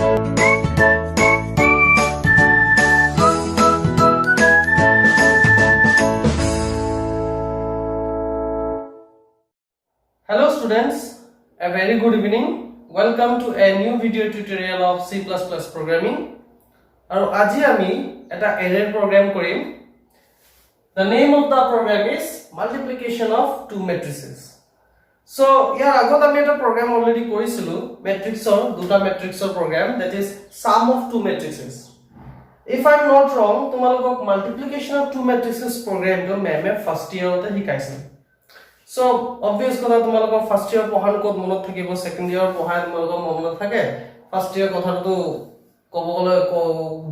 Hello students, a very good evening. Welcome to a new video tutorial of C++ programming. And আজি আমি এটা array program কৰিম. The name of the program is multiplication of two matrices. So ইয়াৰ আগত আমি এটা program already কৰিছিলো matrixৰ দুটা matrixৰ program, that is sum of two matrices. If I am not wrong, তোমালোকক multiplication of two matrices program টো মেমে first year তে শিকাইছিল. So obvious কথা তোমালোকৰ ফাৰ্স্ট ইয়াৰ পঢ়াৰ ক'ত মনত থাকিব, সেকেন্ড ইয়াৰ পঢ়াৰ তোমালোকৰ মনত থাকে, ফাৰ্স্ট ইয়াৰ কথাটো ক'ব গলে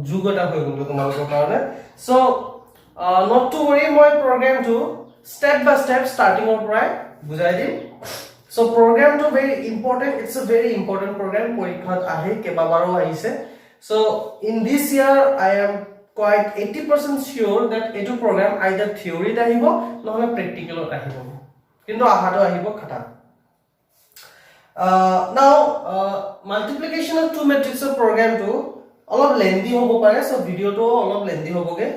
যুগ এটা হৈ গ'ল তোমালোকৰ কাৰণে. So not to worry, মই প্ৰগ্ৰামটো step by step starting ৰ পৰাই বুজাই দিম. So প্ৰগ্ৰামটো very important, it's a very important program, পৰীক্ষাত আহে কেইবাবাৰো আহিছে. So in this year I am quite 80% sure that এইটো program either theory ত আহিব নহলে practical ত আহিব. কিন্তু আহাটো আহিব খাতা. Now multiplication of two matrices program টো অলপ lengthy হ'ব পাৰে, so video টো অলপ lengthy হ'বগে.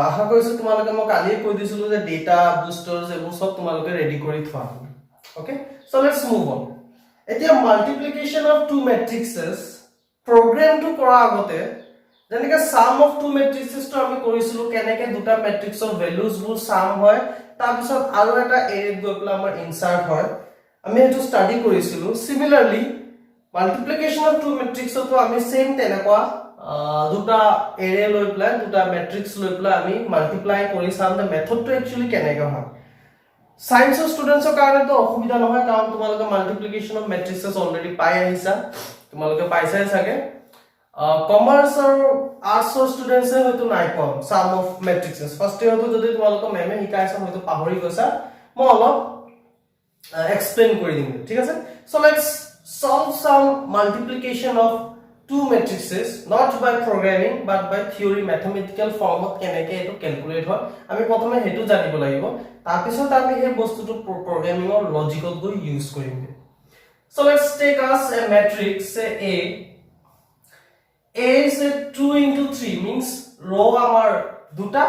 আশা কৰিছো তোমালোকে মই কালি কৈ দিছিলো যে ডেটা বুস্টাৰছ এইবোৰ সব তোমালোকে ৰেডি কৰি থোৱা. Okay, so let's move on. এতিয়া multiplication of two matrices program টো কৰা আগতে যেনেকৈ sum of two matrices টো আমি কৰিছিলো, কেনেকৈ দুটা matrixৰ values বোৰ sum হয়, তাৰ পিছত আৰু এটা array গৈ পেলাই আমাৰ insert হয়, আমি এটো ষ্টাডি কৰিছিলো. Similarly multiplication of two matrices টো আমি same তেনেকুৱা দুটা array লৈ পেলাই দুটা matrix লৈ পেলাই আমি multiply কৰি চাম the method টো actually কেনেকৈ হয়. Science students কাৰণে তো অসুবিধা নহয়, কাৰণ তোমালোকে multiplication of matrices already পাই আহিছা, তোমালোকে পাইছাই চাগে. Commerce or arts students হয়তো নাই কম sum of matrices first year তো যদি তোমালোক মেমে শিকাইছে হয়তো পাহৰি গৈছা, মই অলপ এক্সপ্লেইন কৰি দিম, ঠিক আছে. So let's solve some multiplication of two matrices not by programming but by theory, mathematical form ত কেনেকৈ এটো ক্যালকুলেট হয় আমি প্ৰথমে হেতু জানিব লাগিব, তাৰ পিছত আমি এই বস্তুটো প্ৰগ্ৰামিং অৰ লজিকত গৈ ইউজ কৰিম. So let's take us a matrix, say A is a 2 into 3 means row amar duta,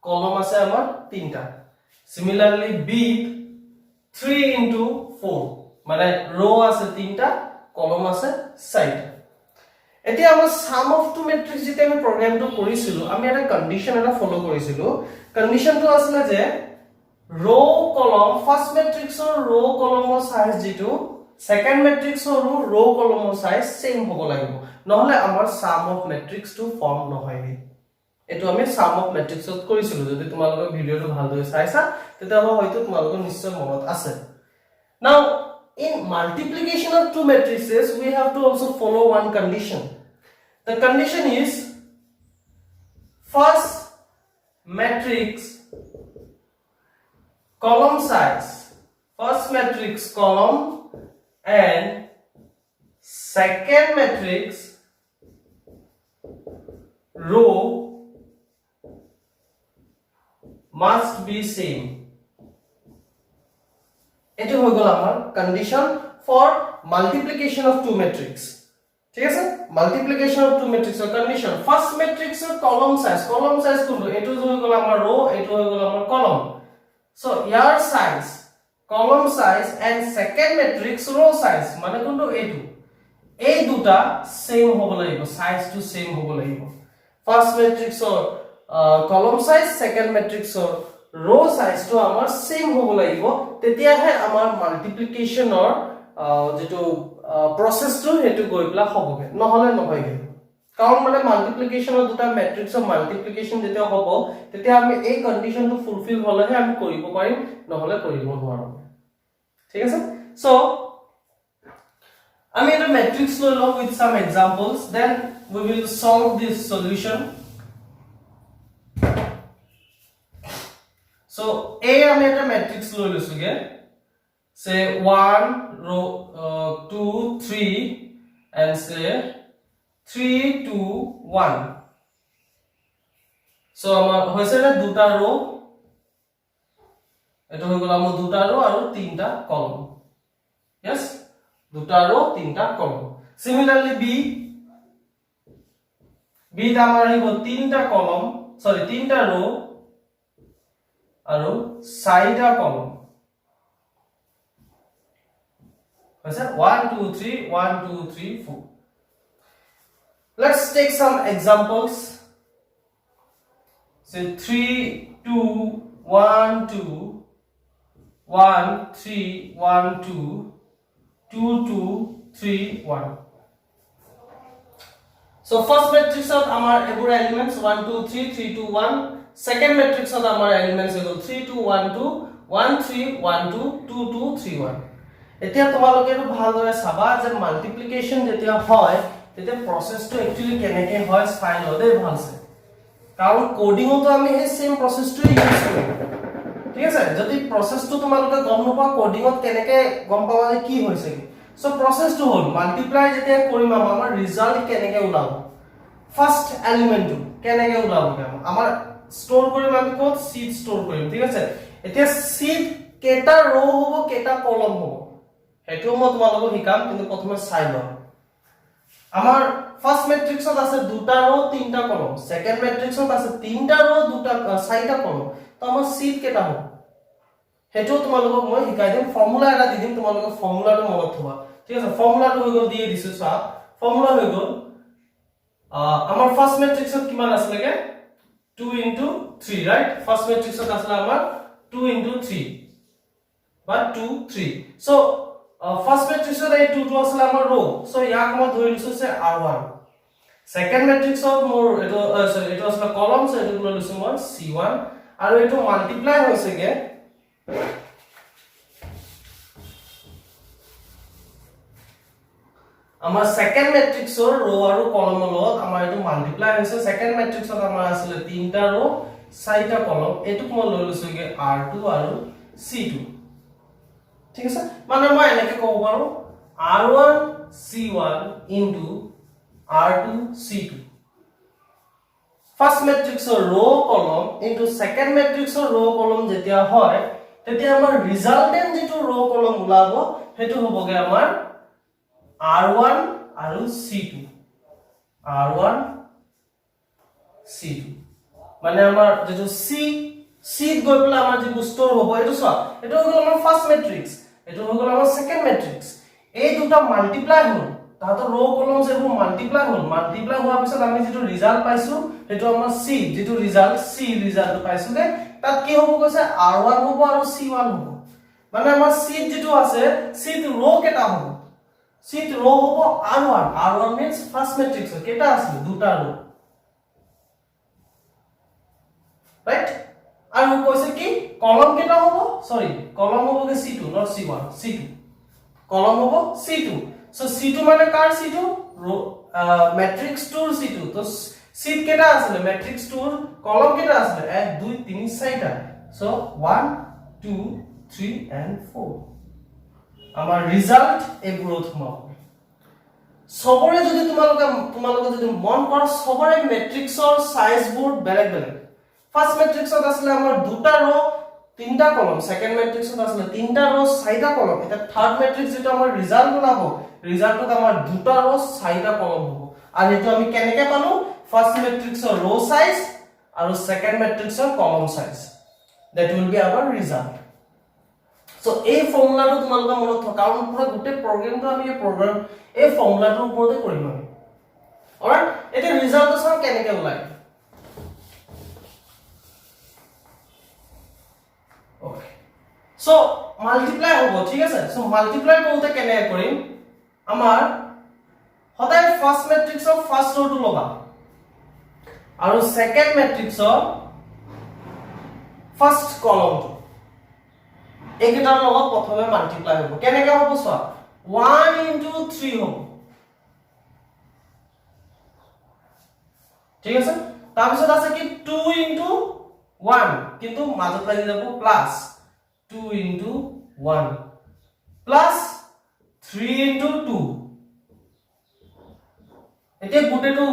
column ase amar tinta. Similarly B 3 into 4 mane row ase tinta, column ase side. Etia amar sum of two matrix jete ami program to korisilu, ami eta condition eta follow korisilu. Condition to asle je row column first matrix or row column or size jitu second matrix or row column or size same hobo lagibo, নহলে আমাৰ sum of matrix to form নহয়. এটো আমি sum of matrix ত কৰিছিলো, যদি তোমালোকৰ ভিডিওটো ভালদৰে চাইছা তেতিয়াহলে হয়তো তোমালোকৰ নিশ্চয় মনত আছে. Now in multiplication of two matrices we have to also follow one condition. The condition is first matrix column size, first matrix column and second matrix row must be same. এটো হৈ গল আমাৰ condition for multiplication of two matrix, ঠিক আছে. multiplication of two matrix or condition first matrix or column size কোনটো এটো হৈ গল আমাৰ row, এটো হৈ গল আমাৰ column. So your size column size and second matrix row size মানে কোনটো এটো, এই দুটা সেম হ'ব লাগিব, সাইজ টু সেম হ'ব লাগিব. First matrix or column size, second matrix or row size তো আমাৰ সেম হ'ব লাগিব, তেতিয়াহে আমাৰ মাল্টিপ্লিকেশন অৰ যেটো প্ৰসেসটো হেতু গৈ প্লা হ'বগে, নহলে নহয়গে. কাৰণ মানে মাল্টিপ্লিকেশন অর দুটা ম্যাট্রিক্স অর মাল্টিপ্লিকেশন যেতিয়া হ'ব তেতিয়া আমি এই কন্ডিশনটো ফুলফিল হলেহে আমি কৰিব পাৰিম, নহলে কৰিব নোৱাৰো, ঠিক আছে. সো আমি এটা matrix লৈ লও with some examples, then we will solve this solution. So A আমি এটা matrix লৈ লৈছোগে, say 1 row 2 3 and say 3 2 1. So আমাৰ হৈছে না দুটা row, এটা হৈ গল আমাৰ দুটা row আৰু তিনটা column. Yes, দুটা row তিনটা column. Similarly B B ত আমাৰ আহিব তিনটা কলম সৰি তিনটা ৰো আৰু চাৰিটা কলম হৈছে 1 2 3 1 2 3 4 let's take some examples so 3 2 1 2 1 3 1 2 2 2 3 1 so first matrix of our elements 1 2 3 3 2 1 second matrix of our elements is 3 2 1 2 1 3 1 2 2 2 3 1 এতিয়া তোমালোকে ভালদৰে চাবা যে মাল্টিপ্লিকেশন যেতিয়া হয় তেতিয়া প্ৰসেসটো একচুয়ালি কেনেকৈ হয় চাই ললে ভালছে কাৰণ কোডিংতো আমি এই সেম প্ৰসেসটো ইউজ কৰিম ঠিক আছে যদি প্ৰসেসটো তোমালোকে গম নোপোৱা কোডিংত কেনেকৈ গম পাবা যে কি হৈছে সো প্ৰসেসটো হল মাল্টিপ্লাই যেতিয়া কৰিম আমাৰ ৰিজাল্ট কেনেকৈ ওলাব ফাৰ্স্ট এলিমেন্টটো কেনেকৈ ওলাব আমাৰ স্টোৰ কৰিম আমি কোড সিড স্টোৰ কৰিম ঠিক আছে এতিয়া সিড কেটা ৰো হ'ব কেটা কলম হ'ব হেতু মই তোমালোকক শিকাম কিন্তু প্ৰথমে চাই লওঁ আমাৰ ফাৰ্স্ট ম্যাট্ৰিক্সত আছে দুটা ৰো তিনটা কলম সেকেন্ড ম্যাট্ৰিক্সত আছে তিনটা ৰো দুটা চাৰিটা কলম তো আমাৰ সিড কেটা হ'ব হেতু তোমালোকক মই শিকাই দিম ফৰ্মুলা এটা দি দিম তোমালোকক ফৰ্মুলাটো মনত থবা ঠিক আছে ফৰ্মুলাটো হৈ গল দিয়ে দিছো চা ফৰ্মুলা হৈ গল আমাৰ ফাৰ্স্ট ম্যাট্ৰিক্সত কিমান আছিল লাগে 2 into 3 right first matrix of asla amar 2 into 3 but 2 3 so first matrix of 2 to asla amar row so yak ma dhori lisu se r1 second matrix of more sorry it was the column so it will lisu more c1 aru eto multiply hoise ge আমাৰ second ম্যাট্ৰিক্সৰ ৰো আৰু কলমৰ লগত আমাৰ এটো multiply হৈছে second ম্যাট্ৰিক্সত আমাৰ আছিল তিনটা ৰো চাৰিটা কলম এটো মই লৈ লৈছো গে r2 আৰু c2 ঠিক আছে মানে মই এনেকৈ ক'ব পাৰো r1 c1 into r2 c2 first ম্যাট্ৰিক্সৰ ৰো কলম into সেকেন্ড ম্যাট্ৰিক্সৰ ৰো কলম যেতিয়া হয় তেতিয়া আমাৰ ৰিজাল্টেন্ট যেটো ৰো কলম ওলাব হেতু হ'বগে আমাৰ r1 আৰু c2 r1 c2 মানে আমাৰ যেটো c গৈ পেলা আমাৰ যে স্টোৰ হ'ব এটো সব এটো হ'ল আমাৰ ফাৰ্স্ট ম্যাট্ৰিক্স এটো হ'ল আমাৰ সেকেন্ড ম্যাট্ৰিক্স এই দুটা মাল্টিপ্লাই হ'ল তাতো ৰো কলম যেটো মাল্টিপ্লাই হোৱাৰ পিছত আমি যেটো ৰিজাল্ট পাইছো এটো আমাৰ c যেটো ৰিজাল্ট পাইছো দে তাত কি হ'ব কৈছে r1 হ'ব আৰু c1 হ'ব মানে আমাৰ c যেটো আছে c ৰো কেটা হ'ব Seat row hobo R1. R1 means first matrix. Keta asle duta row. Right? Aru koise ki column keta hobo? Sorry, column hobo ke C2 not C1. C2. Column hobo C2. So C2 mane kar C2? Row matrix 2 C2. To seat keta asle matrix 2 column keta asle 1 2 3 4টা. So 1 2 3 and 4. আমাৰ result এই growth মাপ সবৰে যদি তোমালোকে যদি মন কৰা সবৰে ম্যাট্ৰিক্সৰ সাইজ বোৰ বেলেগ বেলেগ ফাৰ্স্ট ম্যাট্ৰিক্সত আছিল আমাৰ দুটা ৰো তিনটা কলম সেকেন্ড ম্যাট্ৰিক্সত আছিল তিনটা ৰো চাৰিটা কলম এটা থাৰ্ড ম্যাট্ৰিক্স যেটো আমাৰ ৰিজাল্ট ওলাব ৰিজাল্টত আমাৰ দুটা ৰো চাৰিটা কলম হ'ব আৰু এটো আমি কেনেকৈ পালো ফাৰ্স্ট ম্যাট্ৰিক্সৰ ৰো সাইজ আৰু সেকেন্ড ম্যাট্ৰিক্সৰ কলম size that will be our result so এই ফৰ্মুলাটো তোমালোকে মনত থক কাৰণ পুৰা গোটে প্ৰগ্ৰামটো আমি এই প্ৰগ্ৰাম এই ফৰ্মুলাটোৰ ওপৰতে কৰিম আমি অলৰাইট এটা ৰিজাল্ট চাও কেনেকৈ ওলাই ওকে সো মাল্টিপ্লাই হ'ব ঠিক আছে সো মাল্টিপ্লাই কৰোতে কেনেকৈ কৰিম আমাৰ সদায় ফাৰ্স্ট ম্যাট্ৰিক্সৰ ফাৰ্স্ট ৰোটো লবা আৰু সেকেন্ড ম্যাট্ৰিক্সৰ ফাৰ্স্ট কলমটো একেটাৰ লগত প্ৰথমে মাল্টিপ্লাই হ'ব কেনেকৈ হ'ব চোৱা 1 into 3 হ'ব ঠিক আছে তাৰ পিছত আছে কি 2 into 1 কিন্তু মাজত লাগি যাব প্লাস 2 into 1 প্লাস 3 into 2 এতিয়া গুটেটো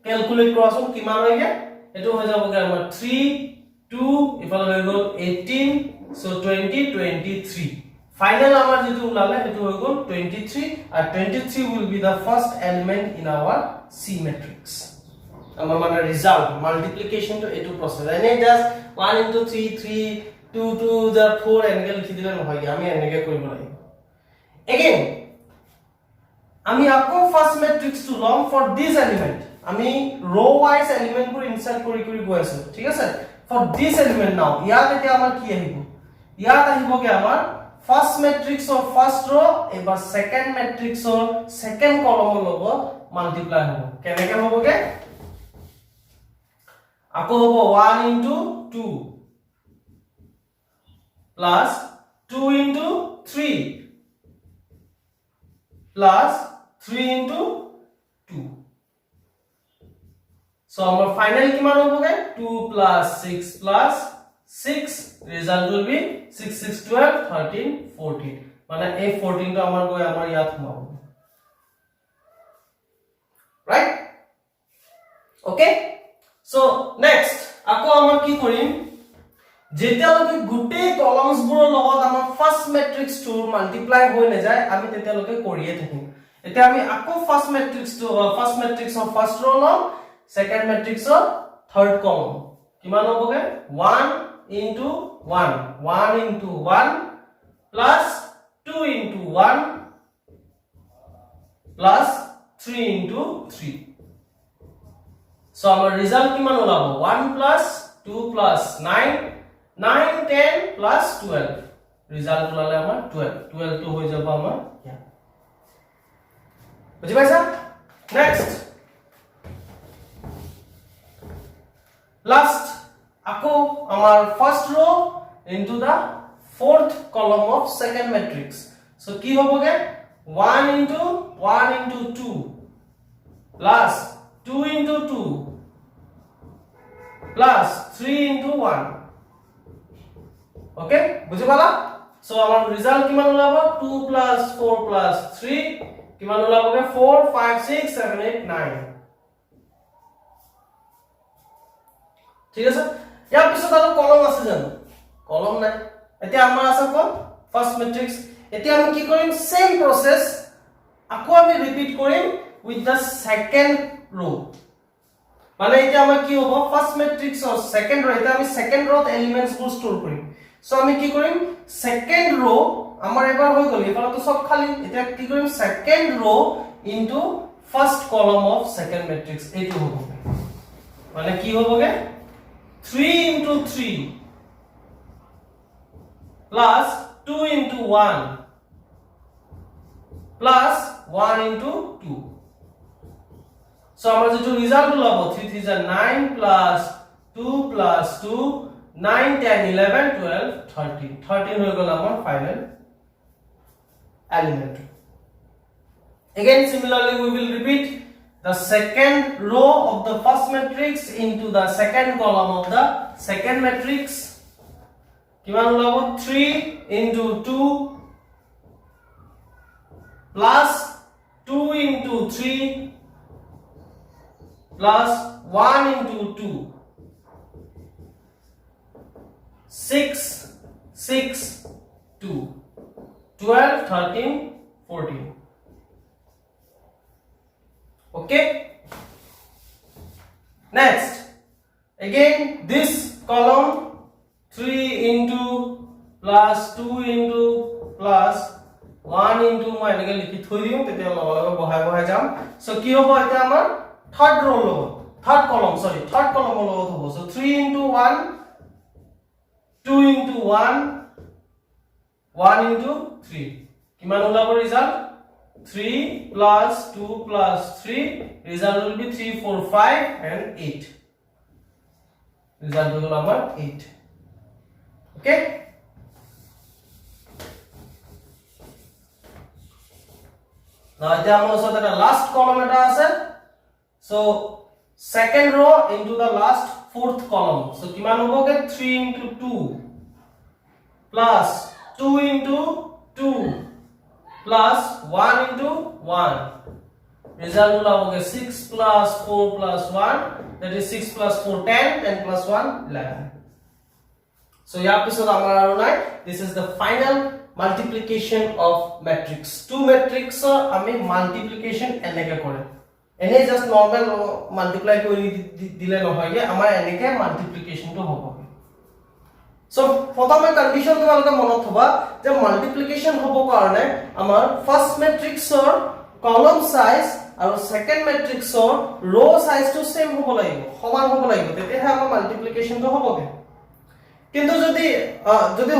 ক্যালকুলেট কৰাচোন কিমান হয়গে এটো হৈ যাবগে আমাৰ 3 2 ইফালে হৈ গল 18 so 20 23 final আমাৰ যেটো ওলালে এটো হৈ গল 23 and 23 will be the first element in our C matrix আমাৰ মানে ৰিজাল্ট মাল্টিপ্লিকেশন to এটো প্ৰসেস এনে জাস্ট 1 into 3 3 2 2 the 4 এনেকে লিখি দিলে নহয় আমি এনেকে কৰিব লাগিব again আমি আকৌ ফাৰ্স্ট ম্যাট্ৰিক্স টু লম ফৰ দিস এলিমেন্ট আমি रो ওয়াইজ এলিমেন্ট বোৰ ইনসাৰ্ট কৰি গৈ আছো ঠিক আছে ফৰ দিস এলিমেন্ট নাও ইয়াত এতিয়া আমাৰ কি আহিব ইয়াত আহিবগে আমাৰ ফাৰ্স্ট ম্যাট্ৰিক্স অফ ফাৰ্স্ট रो এবাৰ সেকেন্ড ম্যাট্ৰিক্স অফ সেকেন্ড কলমৰ লগত মাল্টিপ্লাই হ'ব কেনেকে হ'বগে আকৌ হ'ব 1 into 2 plus 2 into 3 plus 3 into 2 so our final kiman hoboge 2 plus 6 plus 6 result will be 6 6 12 13 14 মানে এই 14 টো আমাৰ গৈ আমাৰ ইয়াত হমাব right okay so next আকৌ আমাৰ কি কৰিম যেতিয়ালৈকে গোটেই কলমস বোৰৰ লগত আমাৰ ফাৰ্স্ট ম্যাট্ৰিক্স টু মাল্টিপ্লাই হৈ না যায় আমি তেতিয়ালৈকে কৰিয়ে থাকিম এতিয়া আমি আকৌ ফার্স্ট ম্যাট্রিক্স অফ ফার্স্ট रो লম সেকেন্ড ম্যাট্রিক্স অফ থার্ড কলম কিমান হ'বগে 1 into 1 1 into 1 plus 2 into 1 plus 3 into 3 so our result কিমান ওলাব 1 plus 2 plus 9 9 10 plus 12 result ওলালে আমাৰ 12 12 to হৈ যাব আমাৰ ইয়া বুজি পাইছা next last আকৌ আমাৰ first row into the fourth column of second matrix so কি হ'বগে 1 into 2 plus 2 into 2 plus 3 into 1 okay বুজি পালা so আমাৰ ৰিজাল্ট কিমান ওলাব 2 plus 4 plus 3 কিমান ওলাবগে 4 5 6 7 8 9 ঠিক আছে ইয়াৰ পিছত আৰু কলম আছে জানো কলম নাই এতিয়া আমাৰ আছে কোন ফাৰ্স্ট ম্যাট্ৰিক্স এতিয়া আমি কি কৰিম সেম প্ৰসেস আকৌ আমি ৰিপিট কৰিম উইথ দা সেকেন্ড रो মানে এতিয়া আমাৰ কি হ'ব ফাৰ্স্ট ম্যাট্ৰিক্স অফ সেকেন্ড रो এটা আমি সেকেন্ড रोত এলিমেন্টস বোৰ স্টোৰ কৰিম সো আমি কি কৰিম সেকেন্ড रो আমাৰ এবাৰ হৈ গল এবাৰ তো সব খালি এতিয়া কি কৰিম সেকেন্ড रो ইনটু ফার্স্ট কলম অফ সেকেন্ড ম্যাট্রিক্স এইটো হ'ব মানে কি হ'বগে 3 into 3 plus 2 into 1 plus 1 into 2 so our result will be 3 3 9 plus 2 plus 2 9 10 11 12 13 13 হৈ গল আমাৰ final element again similarly we will repeat the second row of the first matrix into the second column of the second matrix কিমান ওলাব 3 into 2 plus 2 into 3 plus 1 into 2 6 6 2 12 13 14 okay next again this column 3 into plus 2 into plus 1 into মই এনেকে লিখি থৈ দিম তেতিয়া লগে বহাই বহাই যাম সো কি হ'ব এটা আমাৰ থার্ড रो লগত থার্ড কলম লগত হ'ব সো 3 into 1 2 into 1 1 into 3 কিমান ওলাব result 3 plus 2 plus 3 result will be 3 4 5 and 8 result will number 8 okay now এতিয়া আমাৰ ওচৰত এটা last column এটা আছে so second row into the last fourth column so কিমান হ'বগে 3 into 2 plus 2 into 2 plus 1 into 1 result will have 6 plus 4 plus 1 that is 6 plus 4 10 10 plus 1 11 so here episode amar aru nai this is the final multiplication of matrix two matrix ami multiplication enake kore এনে just normal multiply কৰি দিলে নহয়গে আমাৰ এনেকে মাল্টিপ্লিকেশনটো হ'ব so প্ৰথমে condition তোমালোকে মনত থবা যে মাল্টিপ্লিকেশন হ'ব কাৰণে আমাৰ ফাৰ্স্ট ম্যাট্ৰিক্সৰ কলম সাইজ আৰু সেকেন্ড ম্যাট্ৰিক্সৰ ৰো সাইজটো সেম হ'ব লাগিব সমান হ'ব লাগিব তেতিয়াহে আমাৰ মাল্টিপ্লিকেশনটো হ'বগে কিন্তু যদি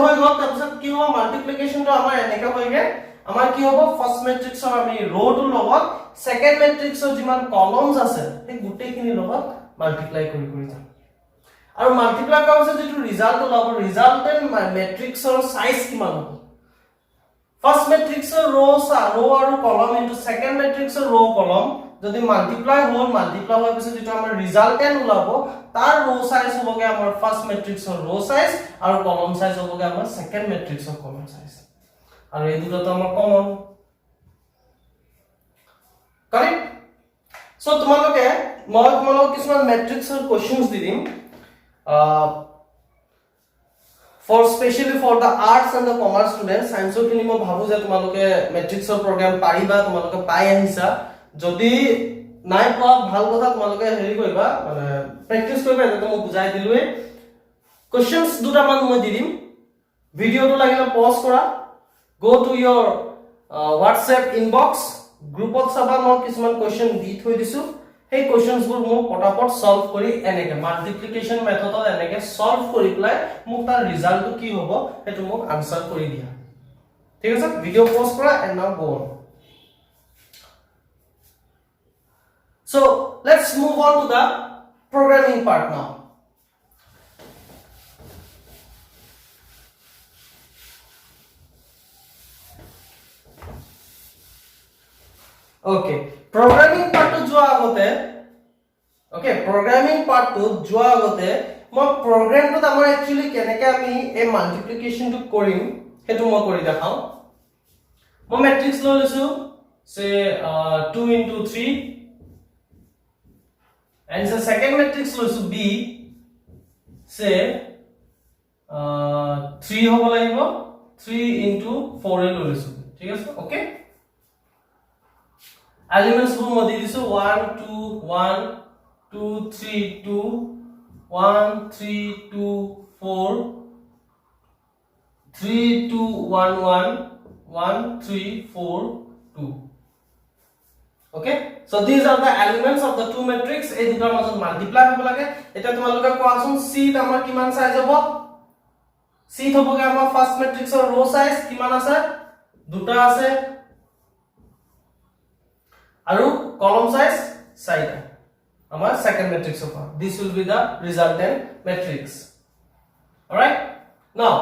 হৈ গ'ল তাৰপিছত কি হ'ব মাল্টিপ্লিকেশনটো আমাৰ এনেকে হয়গে আমাৰ কি হ'ব ফাৰ্স্ট ম্যাট্ৰিক্সৰ আমি ৰোটোৰ লগত সেকেন্ড ম্যাট্ৰিক্সৰ যিমান কলমস আছে এই গুটেইখিনি লগত মাল্টিপ্লাই কৰি যাম আৰু মাল্টিপ্লাই কৰাৰ পিছত যেটো ৰিজাল্ট ওলাব ৰিজাল্টেন্ট ম্যাট্ৰিক্সৰ সাইজ কিমান হ'ব ফাৰ্স্ট ম্যাট্ৰিক্সৰ ৰো আৰু কলম ইনটু সেকেন্ড ম্যাট্ৰিক্সৰ ৰো কলম যদি মাল্টিপ্লাই হোৱাৰ পিছত যেটো আমাৰ ৰিজাল্টেন্ট ওলাব তাৰ ৰো সাইজ হ'বগে আমাৰ ফাৰ্স্ট ম্যাট্ৰিক্সৰ ৰো সাইজ আৰু কলম সাইজ হ'বগে আমাৰ সেকেন্ড ম্যাট্ৰিক্সৰ কলম সাইজ আৰু এই দুটো আমাৰ কমন কাৰেক্ট সো তোমালোকে মই তোমালোকক কিছুমান ম্যাট্ৰিক্সৰ কোৱেশ্চনছ দি দিম for specially for the arts and the commerce students science খিনি মই ভাবো যে তোমালোকে ম্যাট্ৰিক্সৰ প্ৰগ্ৰাম পাৰিবা তোমালোকে পাই আহিছা যদি নাই পোৱা ভাল কথা তোমালোকে হেৰি কৰিবা মানে প্ৰেক্টিস কৰিবা এটা মই বুজাই দিলোৱে কোৱেশ্চনছ দুটা মান মই দি দিম ভিডিওটো লাগিলে পজ কৰা go to your WhatsApp inbox গ্ৰুপত চাবা মই কিছুমান কোৱেশ্চন দি থৈ দিছো এই কোৱেশ্চনছ বোৰ মই পটাপট সলভ কৰি এনেকে মাল্টিপ্লিকেশন মেথডত এনেকে সলভ কৰি প্লাই মোক তাৰ ৰিজাল্টটো কি হ'ব হেতু মোক আনসাৰ কৰি দিয়া ঠিক আছে ভিডিও পজ কৰা and now go on so let's move on to the programming part now okay programming part to যোৱা আগতে okay programming part to যোৱা আগতে মই প্ৰগ্ৰামটো আমাৰ একচুয়ালি কেনেকৈ আমি এই মাল্টিপ্লিকেশনটো কৰিম হেতু মই কৰি দেখাও মই ম্যাট্ৰিক্স লৈ লৈছো সে 2 into 3 and the second matrix লৈছো b সে 3 হ'ব লাগিব 3 into 4 লৈ লৈছো ঠিক আছে okay elements for modi disu 1 2 1 2 3 2 1 3 2 4 3 2 1 1 1 3 4 2 okay so these are the elements of the two matrix এই দুটাৰ মাজত মাল্টিপ্লাই হ'ব লাগে এটা তোমালোকে কোৱাচোন c আমাৰ কিমান সাইজ হ'ব c হ'বগে আমাৰ ফাৰ্স্ট ম্যাট্ৰিক্সৰ ৰো সাইজ কিমান আছে দুটা আছে আৰু column size 4টা আমাৰ second matrix of this will be the resultant matrix all right now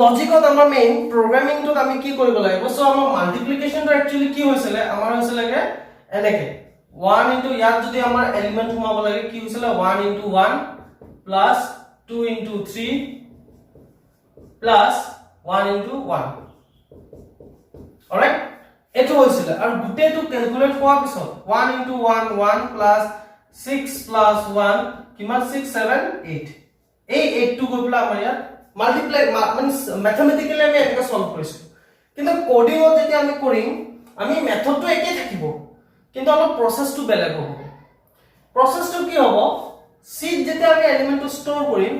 logic of আমাৰ main programming to আমি কি কৰিব লাগিব so আমাৰ multiplication to actually কি হৈছিলে আমাৰ হৈছিলে এনেকে 1 into ইয়াত যদি আমাৰ এলিমেন্ট সোমাব লাগে কি হৈছিলে 1 into 1 plus 2 into 3 plus 1 into 1 all right এটো হৈছিল আৰু গুটেটো ক্যালকুলেট কৰাৰ পিছত 1 into 1 1 plus 6 plus 1 কিমান 6 7 8 এই 8 টো গবলা আমাৰ ইয়াত মাল্টিপ্লাই মানে ম্যাথমেটিক্যালি আমি এটা সলভ কৰিছো কিন্তু কোডিংত যেতিয়া আমি কৰিম আমি মেথডটো একেই থাকিব কিন্তু অলপ প্ৰসেসটো বেলেগ হ'ব প্ৰসেসটো কি হ'ব সি যেতিয়া আমি এলিমেন্টটো ষ্টৰ কৰিম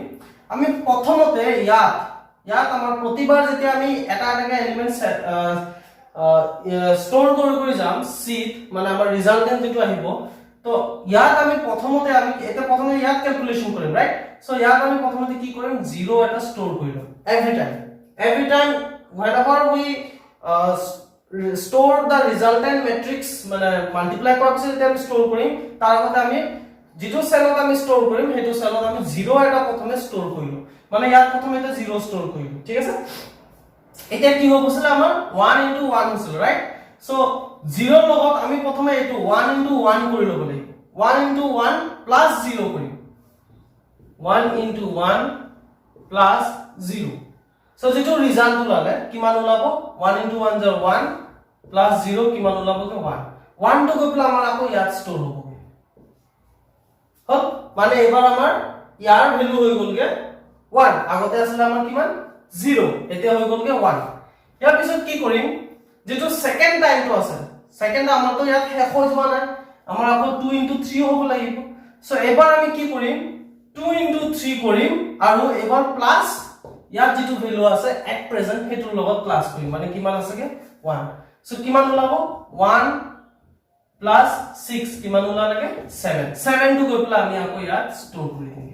আমি প্ৰথমতে ইয়াত আমাৰ প্ৰতিবাৰ যেতিয়া আমি এটা এলিমেন্ট স্টোৰ কৰি যাম সিট মানে আমাৰ ৰিজাল্টেন্ট যেটো আহিব তো ইয়াত আমি প্ৰথমতে এটা প্ৰথমে ইয়াত ক্যালকুলেশন কৰিম ৰাইট সো ইয়াত আমি প্ৰথমতে কি কৰিম 0 এটা স্টোৰ কৰিম every time whenever we store the resultant matrix মানে মাল্টিপ্লাই কৰাৰ পিছত যেতিয়া আমি স্টোৰ কৰিম তাৰ আগতে আমি যেটো সেলত আমি স্টোৰ কৰিম হেতু সেলত আমি 0 এটা প্ৰথমে স্টোৰ কৰিলো মানে ইয়াত প্ৰথমে এটা 0 স্টোৰ কৰিলো ঠিক আছে এটা কি হবছিল আমাৰ 1 into 1 হৈছিল ৰাইট সো 0 লগত আমি প্ৰথমে এটো 1 into 1 কৰি লব লাগিব 1 into 1 plus 0 কৰিম 1 into 1 plus 0 সো যেটো ৰিজাল্ট ওলালে কিমান ওলাব 1 into 1 is 1 plus 0 কিমান ওলাব 1 1 টো গৈ আমাৰ আকৌ ইয়াত স্টোৰ হ'ব হল মানে এবাৰ আমাৰ ইয়াৰ ভ্যালু হৈ গলগে 1 আগতে আছিল আমাৰ কিমান 0 এতিয়া হৈ গলগে 1 ইয়াৰ পিছত কি কৰিম যেটো সেকেন্ড টাইমটো আছে সেকেন্ড আমাৰটো ইয়াত শেষ হৈ যোৱা নাই আমাৰ আকৌ 2 into 3 হ'ব লাগিব সো এবাৰ আমি কি কৰিম 2 into 3 কৰিম আৰু এবাৰ প্লাস ইয়াত যেটো ভ্যালু আছে এট প্ৰেজেন্ট হেতুৰ লগত প্লাস কৰিম মানে কিমান আছেগে 1 সো কিমান ওলাব 1 plus 6 কিমান ওলালেগে 7 টু গৈ পেলাই আমি আকৌ ইয়াত ষ্টৰ কৰি দিম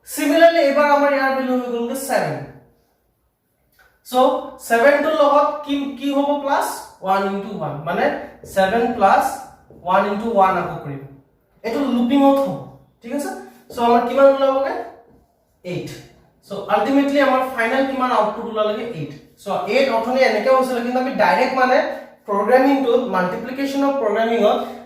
সিমিলাৰলি এবাৰ আমাৰ ইয়াৰ ভ্যালু হৈ গ'লগে 7 সো 7 টু লগত কি হ'ব প্লাস 1 into 1 মানে 7 plus 1 into 1 আকৌ কৰিম এটো লুপিংত হ'ব ঠিক আছে সো আমাৰ কিমান ওলাবগে 8 সো আলটিমেটলি আমাৰ ফাইনাল কিমান আউটপুট ওলালেগে 8 সো 8 অথনি এনেকে হৈছিল কিন্তু আমি ডাইৰেক্ট মানে programming to multiplication of programming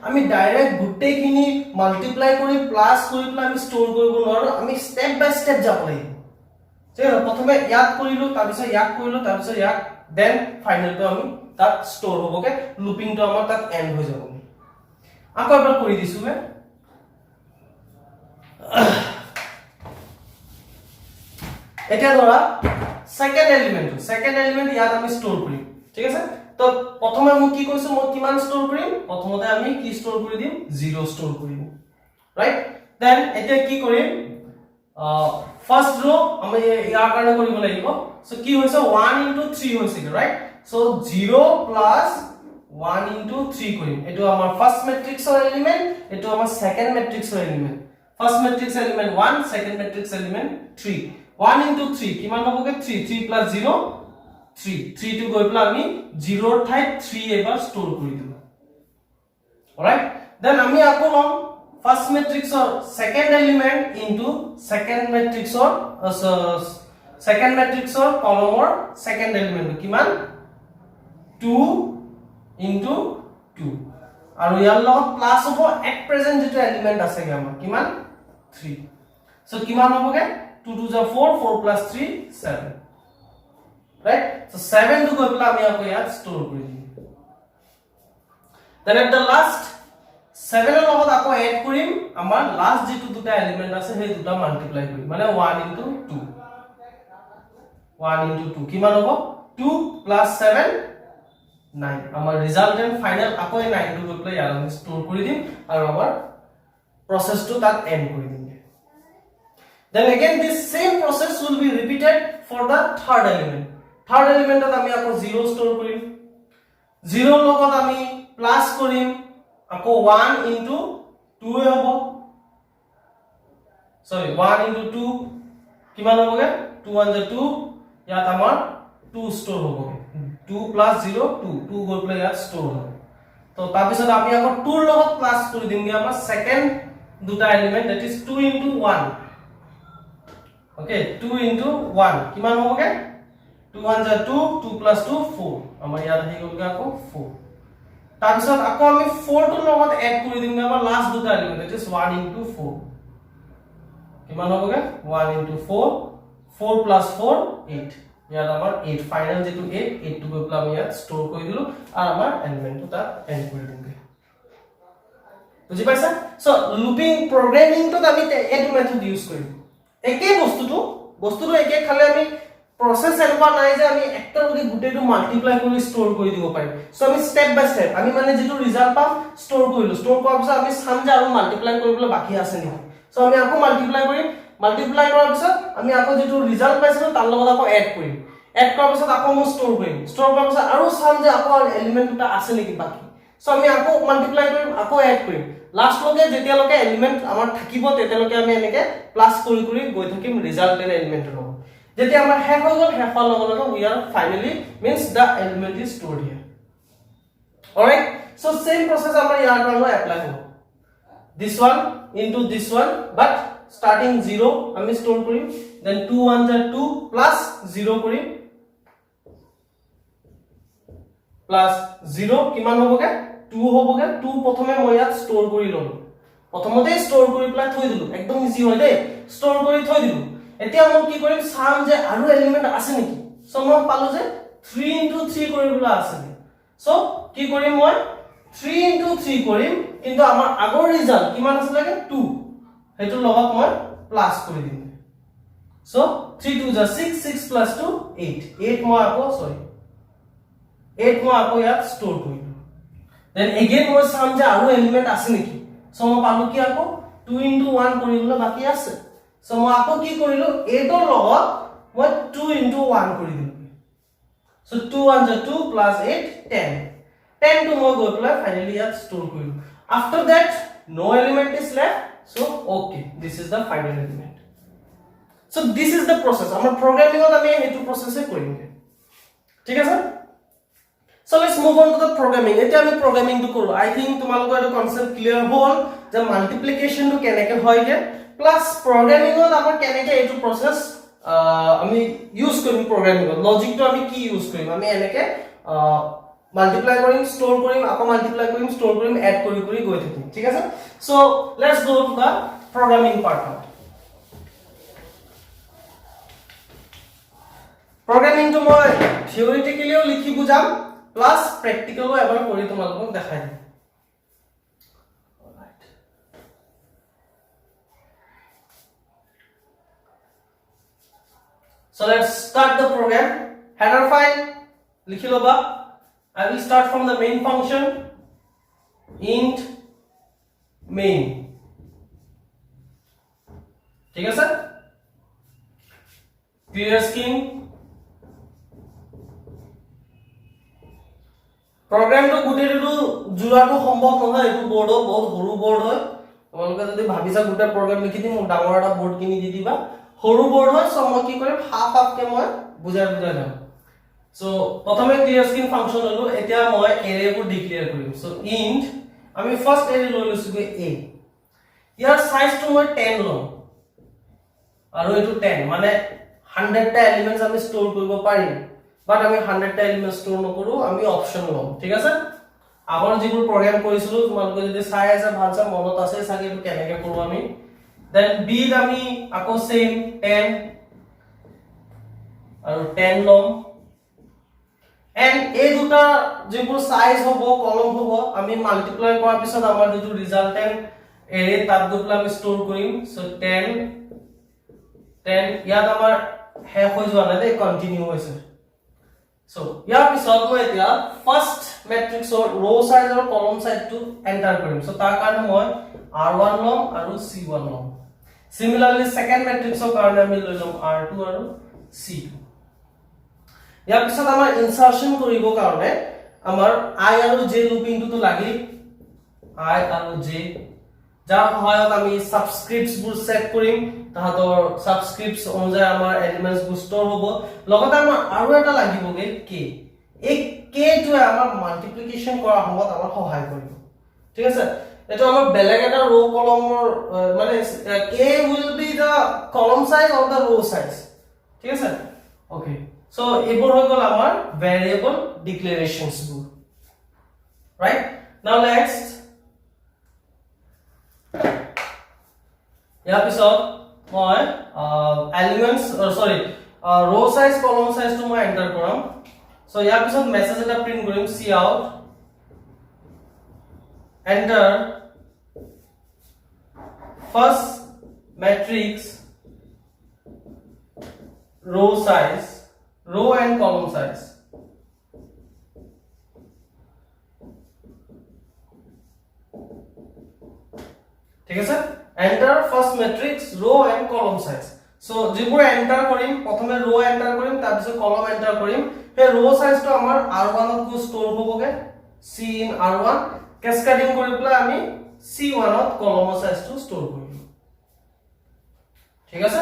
আমি ডাইৰেক্ট গুটেখিনি মাল্টিপ্লাই কৰি প্লাস কৰি প্লাই আমি স্টোৰ কৰিব নোৱাৰো আমি স্টেপ বাই স্টেপ যাব লাগিব ঠিক আছে প্ৰথমে ইয়াক কৰিলো তাৰ পিছত ইয়াক কৰিলো তাৰ পিছত ইয়াক দেন ফাইনাল তো আমি তাত স্টোৰ হ'বগে লুপিং তো আমাৰ তাত এন্ড হৈ যাব আকৌ এবাৰ কৰি দিছো বে এটা ধৰা সেকেন্ড এলিমেন্ট ইয়াত আমি স্টোৰ কৰিম ঠিক আছে তো প্ৰথমে মই কি কৈছো মই কিমান স্টোৰ কৰিম প্ৰথমতে আমি কি স্টোৰ কৰি দিম 0 স্টোৰ কৰিম ৰাইট দেন এতিয়া কি কৰিম ফাৰ্স্ট रो আমি ইয়াৰ কাৰণে কৰিব লাগিব সো কি হৈছে 1 into 3 হৈছে ৰাইট সো 0 plus 1 into 3 কৰিম এটো আমাৰ ফাৰ্স্ট ম্যাট্ৰিক্সৰ এলিমেন্ট এটো আমাৰ সেকেন্ড ম্যাট্ৰিক্সৰ element first matrix element 1 second matrix element 3 1 into 3 কিমান হ'বগে 3 plus 0 3 to গৈ পেলা আমি 0 ৰ ঠাইত 3 এবাৰ স্টোৰ কৰি দিম অলৰাইট দেন আমি আকৌ লম ফাৰ্স্ট ম্যাট্ৰিক্সৰ সেকেন্ড এলিমেন্ট ইনটু সেকেন্ড ম্যাট্ৰিক্সৰ কলমৰ সেকেন্ড এলিমেন্ট কিমান 2 into 2 আৰু ইয়াৰ লগত প্লাস হ'ব এট প্ৰেজেন্ট যেটো এলিমেন্ট আছে আমাৰ কিমান 3 সো কিমান হ'বগে 2 to 4 4 plus 3 7 right so 7 to go পেলা আমি আকৌ ইয়াত স্টোর কৰি দিম then at the last 7 এৰ লগত আকৌ এড কৰিম আমাৰ লাস্ট যেটো দুটা এলিমেন্ট আছে সেই দুটা মাল্টিপ্লাই কৰিম মানে 1 into 2 কিমান হ'ব 2 plus 7 9 আমাৰ ৰিজাল্টেন্ট ফাইনাল আকৌ 9 to go পেলা ইয়াত আমি স্টোৰ কৰি দিম আৰু আমাৰ প্ৰসেসটো তাত এন্ড কৰি দিম then again this same process will be repeated for the third element আমি আকৌ 0 স্টোর কৰিম 0 লগত আমি প্লাস কৰিম আকৌ 1 into 2 এ হ'ব সরি 1 into 2 কিমান হ'বগে 2 1 2 ইয়াত আমাৰ 2 স্টোর হ'বগে 2 plus 0 2 গৈ পেলাই ইয়াত স্টোর হ'ব তো তাৰ পিছত আমি আকৌ 2 ৰ লগত প্লাস কৰি দিমগে আমাৰ সেকেন্ড দুটা element that is 2 into 1 okay 2 into 1 কিমান হ'বগে 2 1 2 2 plus 2 4 আমাৰ ইয়াত আহি গলগে আকৌ 4 তাৰ পিছত আকৌ আমি 4 টো লগত এড কৰি দিম আমাৰ লাস্ট দুটা এলিমেন্ট that is 1 into 4 কিমান হ'বগে 1 into 4 4 plus 4 8 ইয়াত আমাৰ 8 ফাইনাল যেটো 8 টো গৈ পেলা আমি ইয়াত স্টোৰ কৰি দিলো আৰু আমাৰ এলিমেন্টটো তাত এড কৰি দিমগে বুজি পাইছা সো লুপিং প্ৰগ্ৰামিং টো আমি এইটো মেথড ইউজ কৰিম একে বস্তুটো একে খালি আমি process এনেকুৱা নাই যে আমি একটা লগে গুটেটো মাল্টিপ্লাই কৰি স্টোৰ কৰি দিব পাৰিম সো আমি স্টেপ বাই স্টেপ আমি মানে যেটো ৰিজাল্ট পাম স্টোৰ কৰিলো স্টোৰ কৰাৰ পিছত আমি সাম যে আৰু মাল্টিপ্লাই কৰিবলৈ বাকি আছে নি সো আমি আকৌ মাল্টিপ্লাই কৰাৰ পিছত আমি আকৌ যেটো ৰিজাল্ট পাইছিলো তাৰ লগত আকৌ এড কৰিম এড কৰাৰ পিছত আকৌ মই স্টোৰ কৰিম স্টোৰ কৰাৰ পিছত আৰু সাম যে আকৌ এলিমেন্ট দুটা আছে নেকি বাকি সো আমি আকৌ মাল্টিপ্লাই কৰিম আকৌ এড কৰিম লাস্ট লগে যেতিয়া লগে এলিমেন্ট আমাৰ থাকিব তেতিয়ালৈকে আমি এনেকে প্লাস কৰি গৈ থাকিম ৰিজাল্টেড এলিমেন্টৰ লগত যেতিয়া আমাৰ শেষ হৈ গল শেষ হোৱাৰ লগে লগে we are finally means the element is stored here alright so same process আমাৰ ইয়াৰ কাৰণে এপ্লাই হ'ব this one into this one but starting 0 আমি স্টোর কৰিম then 2 1 2 plus 0 কৰিম plus 0 কিমান হ'বগে 2 হ'বগে 2 প্ৰথমে মই ইয়াত স্টোৰ কৰি লম প্ৰথমতে স্টোৰ কৰি প্লাই থৈ দিলো একদম ইজি হয় দে স্টোৰ কৰি থৈ দিলো এতিয়া মই কি কৰিম সাম যে আৰু এলিমেন্ট আছে নেকি সো মই পালো যে 3 into 3 কৰিবলা আছে সো কি কৰিম মই 3 into 3 কৰিম কিন্তু আমাৰ আগৰ ৰিজাল্ট কিমান আছিল লাগে 2 হেতু লগত মই প্লাস কৰি দিম সো 3 2 6 6 plus 2 8 8 মই আকৌ সরি 8 মই আকৌ ইয়াত স্টোর কৰিম দেন এগেইন মই চাম যে আৰু এলিমেন্ট আছে নেকি সো মই পালো কি আকৌ 2 into 1 কৰিবলৈ বাকি আছে সো মই আকৌ কি কৰিলো এটোৰ লগত মই 2 into 1 কৰি দিলো so 2 1 is 2 plus 8 10 10 to মই গৈ পেলাই ফাইনালি ইয়াত ষ্টৰ কৰিলো after that no element is left so okay this is the final element so this is the process আমাৰ programming আমি এইটো process কৰিম ঠিক আছে so let's move on to the programming এটা আমি programming টো কৰো I think তোমালোকৰ এটা concept clear হ'ল যে multiplication টো কেনেকৈ হয়গে plus programming আমাৰ কেনেকৈ এইটো process আমি ইউজ কৰিম programming logic টো আমি কি ইউজ কৰিম আমি এনেকৈ multiply কৰিম store কৰিম আকৌ multiply কৰিম store কৰিম add কৰি কৰি গৈ থাকিম ঠিক আছে so let's go to the programming part now programming টো মই theoretically লিখি বুজাম plus practical এবাৰ কৰি তোমালোকক দেখাই দিম alright so let's start the program header file লিখি লবা I will start from the main function int main ঠিক আছে clear scheme program to গুটেটো জুৰাটো সম্ভৱ নহয় এটো বোৰ্ড বহুত সৰু বোৰ্ড হয় তোমালোকে যদি ভাবিছা গুটা program লিখি দিম ডাঙৰ এটা বোৰ্ড কিনি দি দিবা সৰু বোৰ্ড হয় সো মই কি কৰিম হাফ হাফ কে মই বুজাই যাম so প্ৰথমে clear scheme function ললো এতিয়া মই array বোৰ ডিক্লেয়াৰ কৰিম so int আমি ফাৰ্স্ট array লৈ লৈছো a ইয়াৰ সাইজ টো মই 10 লম আৰু এটো 10 মানে 100 টা এলিমেন্টস আমি স্টোৰ কৰিব পাৰিম বাট আমি 100 টা এলিমেন্টস স্টোৰ নকৰো আমি অপচন লম ঠিক আছে আগৰ যিবোৰ প্ৰগ্ৰাম কৰিছিলো তোমালোকে যদি চাই আছে ভালছে মনত আছে সাগে এটো কেনেকৈ কৰো আমি দেন b আমি আকৌ সেম 10 আৰু 10 লম and এই দুটা যিবোৰ সাইজ হ'ব কলম হ'ব আমি মাল্টিপ্লাই কৰাৰ পিছত আমাৰ যেটো ৰিজাল্টেন্ট এৰে তাত গৈ আমি স্টোৰ কৰিম সো 10 ইয়াত আমাৰ হে হৈ যোৱা নাই দে কন্টিনিউ হৈছে সো ইয়াৰ পিছত মই এতিয়া ফাৰ্স্ট মেট্ৰিক্সৰ ৰো সাইজ আৰু কলম সাইজটো এন্টাৰ কৰিম সো তাৰ কাৰণে মই r1 লম আৰু c1 লম সিমিলাৰলি সেকেন্ড মেট্ৰিক্সৰ কাৰণে আমি লৈ লম r2 আৰু c2 ইয়াৰ পিছত আমাৰ ইনসাৰশন কৰিব কাৰণে আমাৰ i আৰু j লুপিংটো লাগি i আৰু j যাৰ সহায়ত আমি সাবস্ক্ৰিপ্টস বোৰ সেট কৰিম তাহাতৰ সাবস্ক্ৰিপ্টস অনুযায়ী আমাৰ এলিমেন্টস বোৰ স্টোৰ হ'ব লগতে আমাৰ আৰু এটা লাগিবগে k এই k টো আমাৰ মাল্টিপ্লিকেশন কৰা সময়ত আমাৰ সহায় কৰিব ঠিক আছে এটা আমাৰ বেলেগ এটা ৰো কলমৰ মানে k will be the column size or the row size ঠিক আছে ওকে so এইবোৰ হৈ গল আমাৰ ভেৰিয়েবল ডিক্লেৰেশনস বোৰ right now next ইয়াৰ পিছত মই এলিমেন্টস সৰি ৰো সাইজ কলম সাইজ টো মই এন্টাৰ কৰাম সো ইয়াৰ পিছত মেছেজ এটা প্ৰিন্ট কৰিম cout enter first matrix row size row and column size ঠিক আছে enter first matrix row and column size so যিবোৰ এন্টাৰ কৰিম প্ৰথমে row এন্টাৰ কৰিম তাৰ পিছত column এন্টাৰ কৰিম হে row size টো আমাৰ r1 ত গো স্টোৰ হ'বগে c in r1 ক্যাসকেডিং কৰি পেলাই আমি c1 ত column size টো স্টোৰ কৰিম ঠিক আছে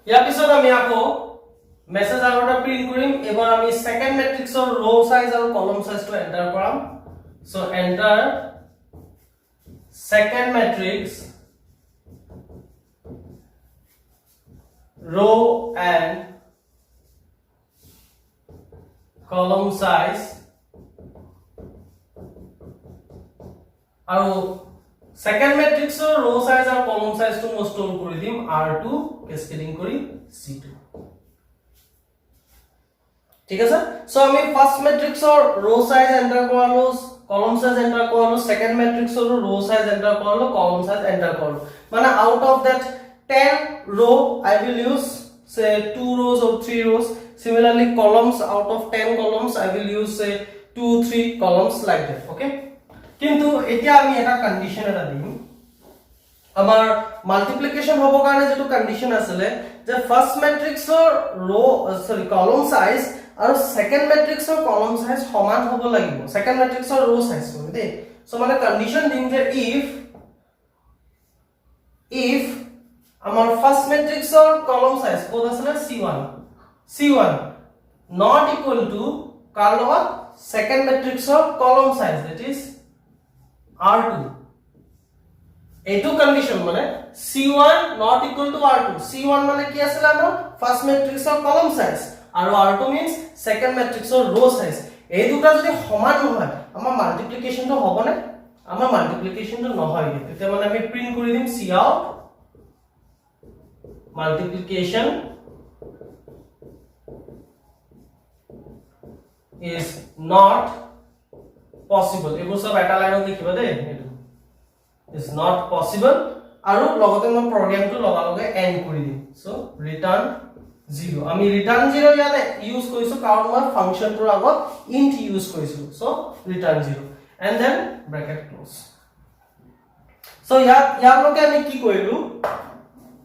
ইয়াৰ পিছত আমি আকৌ মেছেজ আৰু এটা প্ৰিন্ট কৰিম এবাৰ আমি সেকেন্ড মেট্ৰিক্সৰ ৰো সাইজ আৰু কলম সাইজটো এন্টাৰ কৰাম সো এন্টাৰ সেকেন্ড মেট্ৰিক্স ৰো এন্ড কলম সাইজ আৰু সেকেন্ড মেট্ৰিক্সৰ ৰো সাইজ আৰু কলম সাইজটো মই স্টোৰ কৰি দিম r2 ক্যাসকেডিং কৰি c2 ঠিক আছে সো আমি ফাৰ্স্ট মেট্ৰিক্সৰ ৰো সাইজ এন্টাৰ কৰালো কলম সাইজ এন্টাৰ কৰালো সেকেন্ড মেট্ৰিক্সৰ ৰো সাইজ এন্টাৰ কৰালো কলম সাইজ এন্টাৰ কৰালো মানে out of that 10 row I will use say 2 rows or 3 rows. Similarly, columns, out of 10 columns I will use say 2 3 columns like that. Okay, কিন্তু এতিয়া আমি এটা condition এটা দিম আমাৰ মাল্টিপ্লিকেশন হ'ব কাৰণে যেটো কন্ডিশন আছিল যে ফাৰ্স্ট ম্যাট্ৰিক্সৰ কলম সাইজ আৰু সেকেন্ড ম্যাট্ৰিক্সৰ কলম সাইজ সমান হ'ব লাগিব সেকেন্ড ম্যাট্ৰিক্সৰ ৰো সাইজ কৰি দে সো মানে কন্ডিশন দিম যে if আমাৰ ফাৰ্স্ট ম্যাট্ৰিক্সৰ কলম সাইজ ক'ত আছিল C1 not equal to কাৰ লগত সেকেন্ড ম্যাট্ৰিক্সৰ কলম সাইজ that is R2 এইটো কন্ডিশন মানে C1 not equal to R2 C1 মানে কি আছিল আমাৰ ফাৰ্স্ট ম্যাট্ৰিক্সৰ কলম সাইজ আৰু R2 means সেকেন্ড ম্যাট্ৰিক্সৰ ৰো সাইজ এই দুটা যদি সমান নহয় আমাৰ মাল্টিপ্লিকেশনটো হ'বনে আমাৰ মাল্টিপ্লিকেশনটো নহয় তেতিয়া মানে আমি প্ৰিন্ট কৰি দিম cout multiplication is not possible এইবোৰ সব এটা লাইনত লিখিবা দে is not possible আৰু লগতে মই প্ৰগ্ৰামটো লগালগে এন্ড কৰি দিম সো ৰিটাৰ্ণ 0 আমি ৰিটাৰ্ণ 0 ইয়াতে ইউজ কৰিছো কাৰণ মই ফাংচনটোৰ আগত int ইউজ কৰিছো so return 0 and then bracket close so ইয়াৰ লগে আমি কি কৰিলো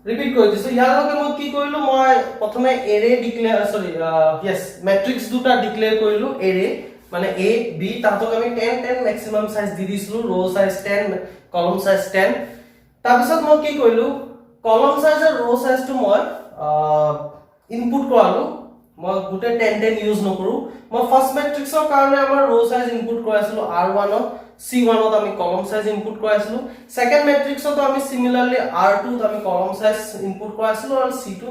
ৰিপিট কৰি দিছো ইয়াৰ লগে মই কি কৰিলো মই প্ৰথমে এৰে ডিক্লেয়াৰ ম্যাট্ৰিক্স দুটা ডিক্লেয়াৰ কৰিলো এৰে মানে a b তাতো আমি 10 ম্যাক্সিমাম সাইজ দি দিছিলো ৰো সাইজ 10 কলম সাইজ 10 তাৰ পিছত মই কি কৰিলো কলম সাইজ আৰু ৰো সাইজটো মই ইনপুট কৰালো মই গুটে 10 ইউজ নকৰো মই ফাৰ্স্ট ম্যাট্ৰিক্সৰ কাৰণে আমাৰ ৰো সাইজ ইনপুট কৰাইছিলো R1 ত C1 ত আমি কলম সাইজ ইনপুট কৰাইছিলো সেকেন্ড ম্যাট্ৰিক্সত আমি সিমিলাৰলি R2 ত আমি কলম সাইজ ইনপুট কৰাইছিলো আৰু C2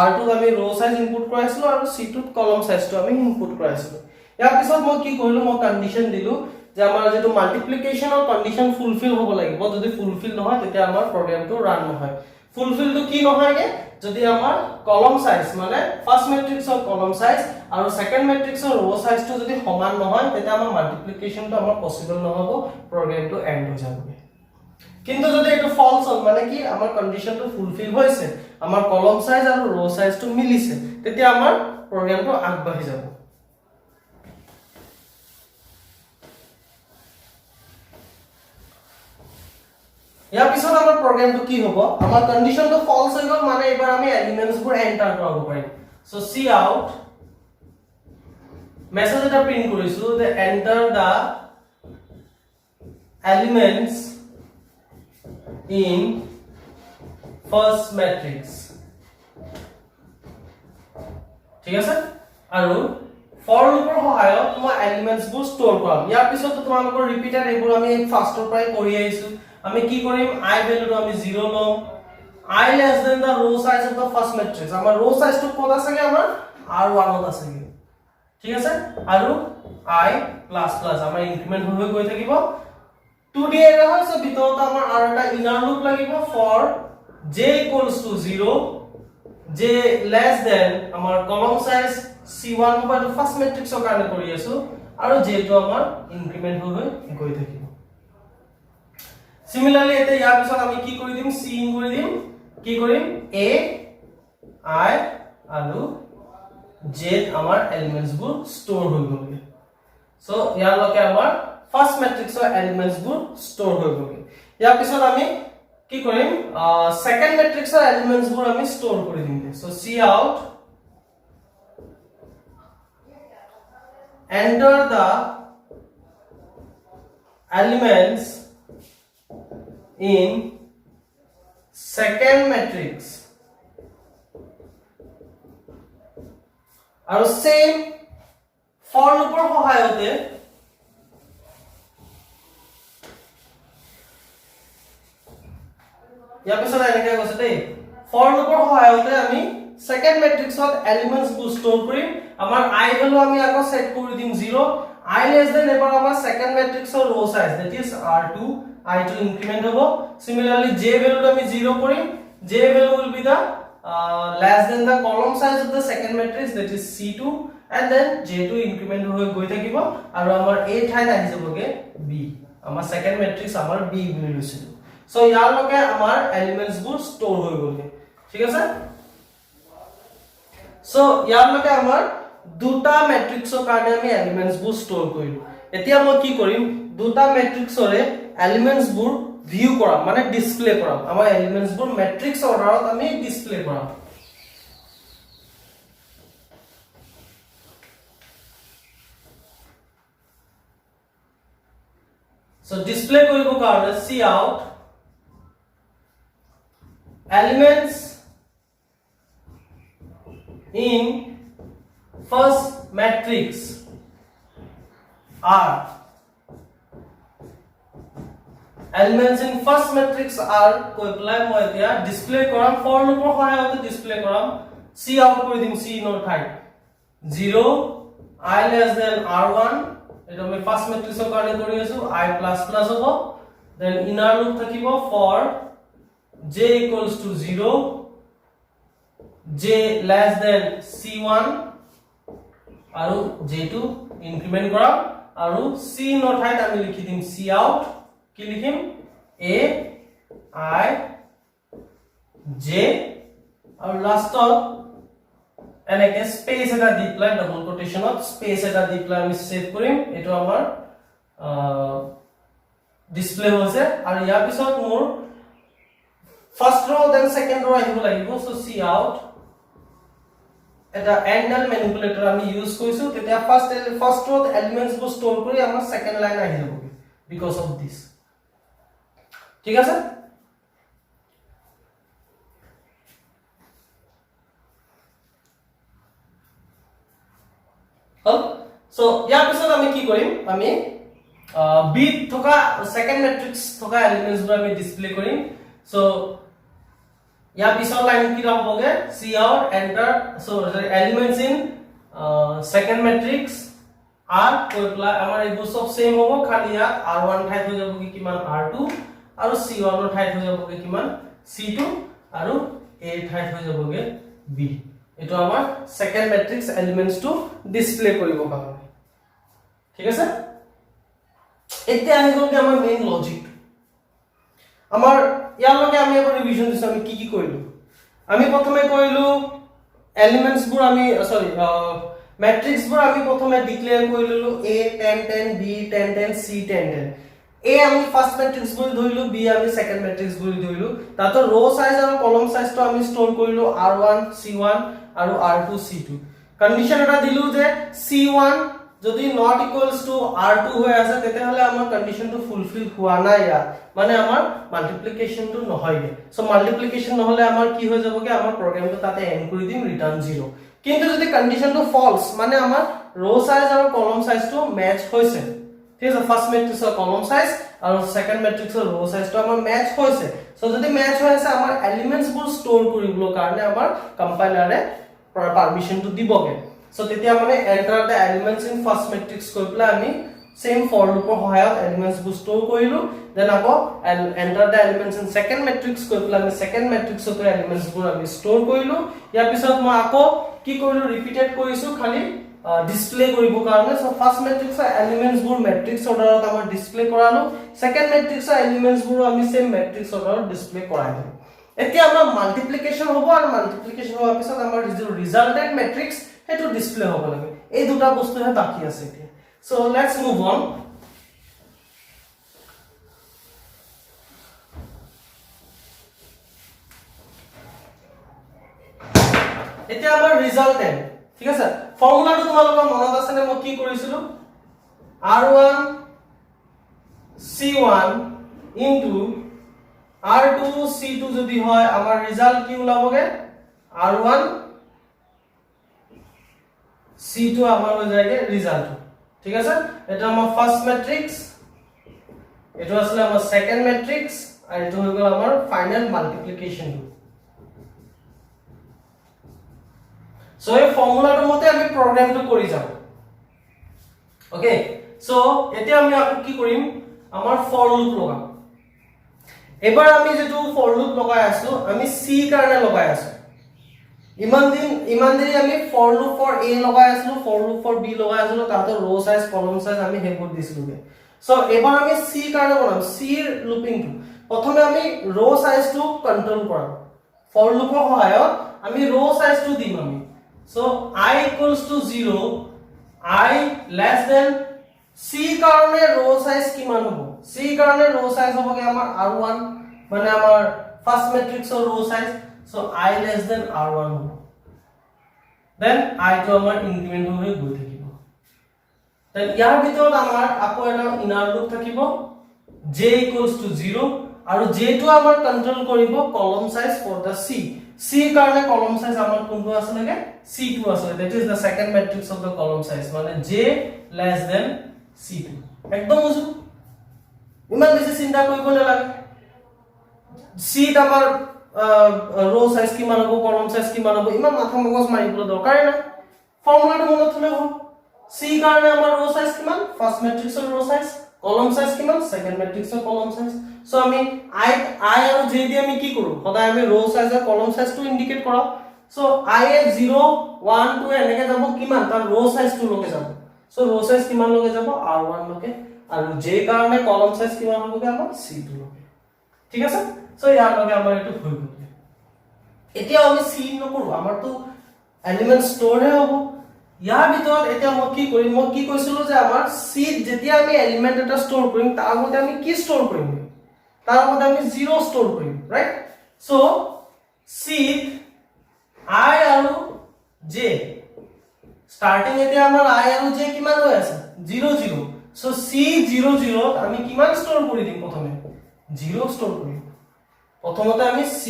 R2 ত আমি ৰো সাইজ ইনপুট কৰাইছিলো আৰু C2 ত কলম সাইজটো আমি ইনপুট কৰাইছিলো ইয়াৰ পিছত মই কি কৰিলো মই কন্ডিশন দিলো যে আমাৰ যেটো মাল্টিপ্লিকেশনৰ কন্ডিশন ফুলফিল হ'ব লাগিব যদি ফুলফিল নহয় তেতিয়া আমাৰ প্ৰগ্ৰামটো ৰান নহয় ফুলফিলটো কি নহয়গে যদি আমাৰ কলম সাইজ মানে ফাৰ্স্ট ম্যাট্ৰিক্সৰ কলম সাইজ আৰু সেকেন্ড ম্যাট্ৰিক্সৰ ৰো সাইজটো যদি সমান নহয় তেতিয়া আমাৰ মাল্টিপ্লিকেশনটো আমাৰ পসিবল নহব প্ৰগ্ৰামটো এন্ড হৈ যাব কিন্তু যদি এটো ফলস হ'ল মানে কি আমাৰ কন্ডিশনটো ফুলফিল হৈছে আমাৰ কলম সাইজ আৰু ৰো সাইজটো মিলিছে তেতিয়া আমাৰ প্ৰগ্ৰামটো আগবাঢ়ি যাব ইয়াৰ পিছত আমাৰ প্ৰগ্ৰামটো কি হ'ব আমাৰ কন্ডিশনটো ফলস হৈ গ'ল মানে এবাৰ আমি এলিমেন্টছবোৰ এন্টাৰ কৰাব পাৰিম সো cout মেছেজ এটা প্ৰিন্ট কৰিছো যে enter the elements in first matrix ঠিক আছে আৰু for loopৰ সহায়ত মই এলিমেন্টছ বোৰ ষ্টৰ কৰাম ইয়াৰ পিছত তোমালোকৰ ৰিপিটেড এইবোৰ আমি ফাৰ্ষ্টৰ পৰাই কৰি আহিছো আমি কি কৰিম I ভ্যালুটো আমি 0 লম I less than the row size of the first matrix আমাৰ row size টো কত আছে আমাৰ R1 ত আছে ঠিক আছে আৰু I প্লাস প্লাস আমাৰ ইনক্ৰিমেন্ট হৈ গৈ থাকিব 2d এৰা হয় সো ভিতৰত আমাৰ আৰু এটা ইনাৰ লুপ লাগিব for j equals to 0 j less than আমাৰ কলম সাইজ C1 বা ফাৰ্স্ট ম্যাট্ৰিক্সৰ কাৰণে কৰি আছো আৰু j টো আমাৰ ইনক্ৰিমেন্ট হৈ গৈ থাকিব সিমিলাৰলি এতে ইয়াৰ পিছত আমি কি কৰি দিম c ইন কৰি দিম কি কৰিম a I আৰু j আমাৰ এলিমেন্টছ বোৰ ষ্টৰ হৈ গ'ল সো ইয়াৰ লকে আমাৰ ফাৰ্স্ট ম্যাট্ৰিক্সৰ এলিমেন্টছ বোৰ ষ্টৰ হৈ গ'ল ইয়াৰ পিছত আমি কি কৰিম সেকেন্ড ম্যাট্ৰিক্সৰ এলিমেন্টছ বোৰ আমি ষ্টৰ কৰি দিম so cout enter the elements in second matrix আৰু সেম for loopৰ সহায়তে ইয়াৰ পিছত এনেকৈ কৈছে দেই for loopৰ সহায়তে আমি সেকেন্ড ম্যাট্ৰিক্সত এলিমেন্টছ বোৰ ষ্টৰ কৰিম আমাৰ I ভ্যালু আমি আকৌ সেট কৰি দিম 0 I less than এবাৰ আমাৰ সেকেন্ড ম্যাট্ৰিক্সৰ ৰো size that is R2 I2 increment hobo similarly j value আমি 0 কৰিম j value will be the less than the column size of the second matrix that is C2 and then j2 increment হৈ গৈ থাকিব আৰু আমাৰ a ঠাইত আহি যাবগে b আমাৰ second matrix আমাৰ b বুলি লৈছিল সো ইয়াৰ লগে আমাৰ এলিমেন্টছ বোৰ ষ্টৰ হৈ গ'ল ঠিক আছে সো ইয়াৰ লগে আমাৰ দুটা ম্যাট্ৰিক্সৰ কাৰণে আমি এলিমেন্টস বোৰ ষ্টৰ কৰিলো এতিয়া মই কি কৰিম দুটা ম্যাট্ৰিক্সৰে এলিমেন্টস বোৰ ভিউ কৰাম মানে ডিসপ্লে কৰাম আমাৰ এলিমেন্টস বোৰ ম্যাট্ৰিক্স অৰ্ডাৰত আমি ডিসপ্লে কৰাম So display koribo karone see out elements in first matrix are elements in first matrix are koi pelai moi etia display koram for loop or hoyate display koram see out kori dim c no thai 0 I less than r1 এটা আমি first ম্যাট্ৰিক্সৰ কাৰণে কৰি আছো i হ'ব then inner loop থাকিব for j equals to 0 j less than c1 আৰু j2 increment কৰাম আৰু c নৰ ঠাইত আমি লিখি দিম c out কি লিখিম a i j আৰু লাষ্টত এনেকে স্পেস এটা দি প্লাই ডাবল কোটেশনত স্পেস এটা দি প্লাই আমি সেভ কৰিম এটো আমাৰ ডিসপ্লে হৈছে আৰু ইয়াৰ পিছত মোৰ ফাৰ্স্ট ৰ দেন সেকেন্ড ৰ আহিব লাগিব সো সি আউট এটা এন্ডাল ম্যানিপুলেটৰ আমি ইউজ কৰিছো তেতিয়া ফাৰ্স্ট ৰত এলিমেন্টস বোৰ ষ্টৰ কৰি আমাৰ সেকেন্ড লাইন আহি যাব বিকজ অফ দিস ঠিক আছে So ইয়াৰ পিছত আমি কি কৰিম আমি b থকা সেকেন্ড ম্যাট্ৰিক্স থকা এলিমেন্টস বোৰ আমি ডিসপ্লে কৰিম সো ইয়াৰ পিছত লাইন কি হ'বগে see out enter so elements in second matrix are কৈপলা আমাৰ এইবোৰ সব সেম হ'ব খালি ইয়াত r1 ঠাইত হৈ যাব কি কিমান r2 আৰু c1 ৰ ঠাইত হৈ যাব কি কিমান c2 আৰু a ঠাইত হৈ যাবগে b এটো আমাৰ second matrix elements two display কৰিব কাৰণে ঠিক আছে এতিয়া আহি গ'ল কি আমাৰ মেইন লজিক আমাৰ ইয়াৰ লগে আমি এবাৰ ৰিভিজন দিছো আমি কি কৰিলো আমি প্ৰথমে কৰিলো এলিমেন্টস বোৰ আমি সৰি ম্যাট্ৰিক্স বোৰ আমি প্ৰথমে ডিক্লেয়াৰ কৰিলো a 10 10 b 10 10 c 10 10 a আমি ফার্স্ট ম্যাট্রিক্স বুলি ধৰিলো b আমি সেকেন্ড ম্যাট্ৰিক্স বুলি ধৰিলো তাতো ৰ সাইজ আৰু কলম সাইজটো আমি ষ্টৰ কৰিলো r1 c1 আৰু r2 c2 কন্ডিশন এটা দিলু যে c1 যদি নট ইকুয়ালস টু r2 হৈ আছে তেতিয়াহলে আমাৰ কন্ডিশনটো ফুলফিল হোৱা নাই ইয়াত মানে আমাৰ মাল্টিপ্লিকেশনটো নহয়গে সো মাল্টিপ্লিকেশন নহলে আমাৰ কি হৈ যাবগে আমাৰ প্ৰগ্ৰামটো তাতে এন্ড কৰি দিম ৰিটাৰ্ন 0 কিন্তু যদি কন্ডিশনটো ফলস মানে আমাৰ ৰ সাইজ আৰু কলম সাইজটো ম্যাচ হৈছে ঠিক আছে ফাৰ্স্ট ম্যাট্ৰিক্সৰ কলম সাইজ আৰু সেকেন্ড ম্যাট্ৰিক্সৰ ৰ সাইজটো আমাৰ ম্যাচ হৈছে সো যদি ম্যাচ হৈ আছে আমাৰ এলিমেন্টস বোৰ ষ্টৰ কৰিবলৈ কাৰণে আমাৰ কম্পাইলাৰে পাৰমিশনটো দিবগে সো তেতিয়া মানে enter the elements in first matrix কৈ প্লাই আমি সেম ফৰ লুপৰ সহায়ত এলিমেন্টস বোৰ ষ্টৰ কৰিলো দেন আকৌ enter the elements in second matrix কৈ প্লাই আমি সেকেন্ড ম্যাট্ৰিক্সৰ এলিমেন্টস বোৰ আমি ষ্টৰ কৰিলো ইয়াৰ পিছত মই আকৌ কি কৰিলো ৰিপিটেড কৰিছো খালি ডিসপ্লে কৰিব কাৰণে সো ফাৰ্স্ট ম্যাট্ৰিক্সৰ এলিমেন্টস বোৰ ম্যাট্ৰিক্স অৰ্ডাৰত আমাৰ ডিসপ্লে কৰালো সেকেন্ড ম্যাট্ৰিক্সৰ এলিমেন্টস বোৰ আমি সেম ম্যাট্ৰিক্স অৰ্ডাৰত ডিসপ্লে কৰাই দিম এতিয়া আমাৰ মাল্টিপ্লিকেশন হ'ব আৰু মাল্টিপ্লিকেশন হোৱাৰ পিছত আমাৰ যিটো ৰিজাল্টেড ম্যাট্ৰিক্স হেতু ডিসপ্লে হ'ব লাগে এই দুটা বস্তুহে বাকি আছে এতিয়া সো লেটস মুভ অন এতিয়া আমাৰ ৰিজাল্টেড ঠিক আছে ফৰ্মুলাটো তোমালোকৰ মনত আছে নে মই কি কৰিছিলো r1 c1 r2 c2 যদি হয় আমাৰ ৰিজাল্ট কি ওলাবগে r1 c2 আমাৰ হৈ যায়গে ৰিজাল্ট ঠিক আছে এটা আমাৰ ফাৰ্স্ট ম্যাট্ৰিক্স এটো আসলে আমাৰ সেকেন্ড ম্যাট্ৰিক্স আৰু এটো হৈ গ'ল আমাৰ ফাইনাল মাল্টিপ্লিকেশন সো এই ফৰ্মুলাটোৰ মতে আমি প্ৰগ্ৰামটো কৰি যাম ওকে সো এতিয়া আমি আকৌ কি কৰিম আমাৰ ফৰ লুপ লগাম এবাৰ আমি যেটো ফৰ লুপ লগাই আছো আমি সি কাৰণে লগাই আছো ইমান দিন আমি ফৰ লুপ ফৰ a লগাই আছো ফৰ লুপ ফৰ b লগাই আছো তাতো ৰ সাইজ কলম সাইজ আমি হেবোৰ দিছিলুগে সো এবাৰ আমি সি কাৰণে বনাম সি ৰ লুপিংটো প্ৰথমে আমি ৰ সাইজটো কন্ট্ৰোল কৰাম ফৰ লুপৰ সহায়ত আমি ৰ সাইজটো দিম আমি so I = 0 I less than c কাৰণে ৰ সাইজ কিমান হ'ব c কাৰণে ৰ সাইজ হ'বগে আমাৰ r1 মানে আমাৰ ফাৰ্স্ট ম্যাট্ৰিক্সৰ ৰ size so I less than r1 হ'ব দেন I টো আমাৰ ইনক্ৰিমেন্ট হৈ গৈ থাকিব দেন ইয়াৰ ভিতৰত আমাৰ আকৌ এটা ইনাৰ লুপ থাকিব j = 0 আৰু j টো আমাৰ কন্ট্ৰোল কৰিব column size for the c c কাৰণে কলম সাইজ আমাৰ কোনটো আছে লাগে c2 আছে that is the second matrix of the column size মানে j less than c2 একদম বুজু ইমান বেছি চিন্তা কৰিব নালাগে c ত আমাৰ ৰ সাইজ কিমান হ'ব কলম সাইজ কিমান হ'ব ইমান মাথা মগজ মাৰিবলৈ দৰকাৰ নাই ফৰ্মুলাটো মনত থলে হ'ল c কাৰণে আমাৰ ৰ সাইজ কিমান ফাৰ্স্ট ম্যাট্ৰিক্সৰ ৰ সাইজ কলম সাইজ কিমান সেকেন্ড ম্যাট্ৰিক্সৰ কলম সাইজ সো আমি i আৰু j দি আমি কি কৰো সদায় আমি ৰ সাইজ আৰু কলম সাইজটো ইন্ডিকেট কৰাও সো i এ 0 1 2 এনেকে যাব কিমান তাৰ ৰ সাইজটো লগে যাব সো ৰ সাইজ কিমান লগে যাব r1 লগে আৰু j কাৰণে কলম সাইজ কিমান হ'বগে আমাৰ c2 লগে ঠিক আছে সো ইয়াৰ লগে আমাৰ এটো হৈ গ'ল এতিয়া আমি c নকৰো আমাৰটো এলিমেন্ট স্টোৰ হে হ'ব ইয়াৰ ভিতৰত এতিয়া মই কি কৰিম মই কি কৈছিলো যে আমাৰ c যেতিয়া আমি এলিমেন্ট এটা স্টোৰ কৰিম তাৰ মতে আমি কি স্টোৰ কৰিম তাৰ মতে আমি 0 স্টোৰ কৰিম ৰাইট সো c I আৰু j স্টাৰ্টিং এতে আমাৰ I আৰু j কিমান হৈ আছে 0 0 সো c 0 0 আমি কিমান স্টোৰ কৰি দিম প্ৰথমে 0 স্টোৰ কৰিম প্ৰথমতে আমি c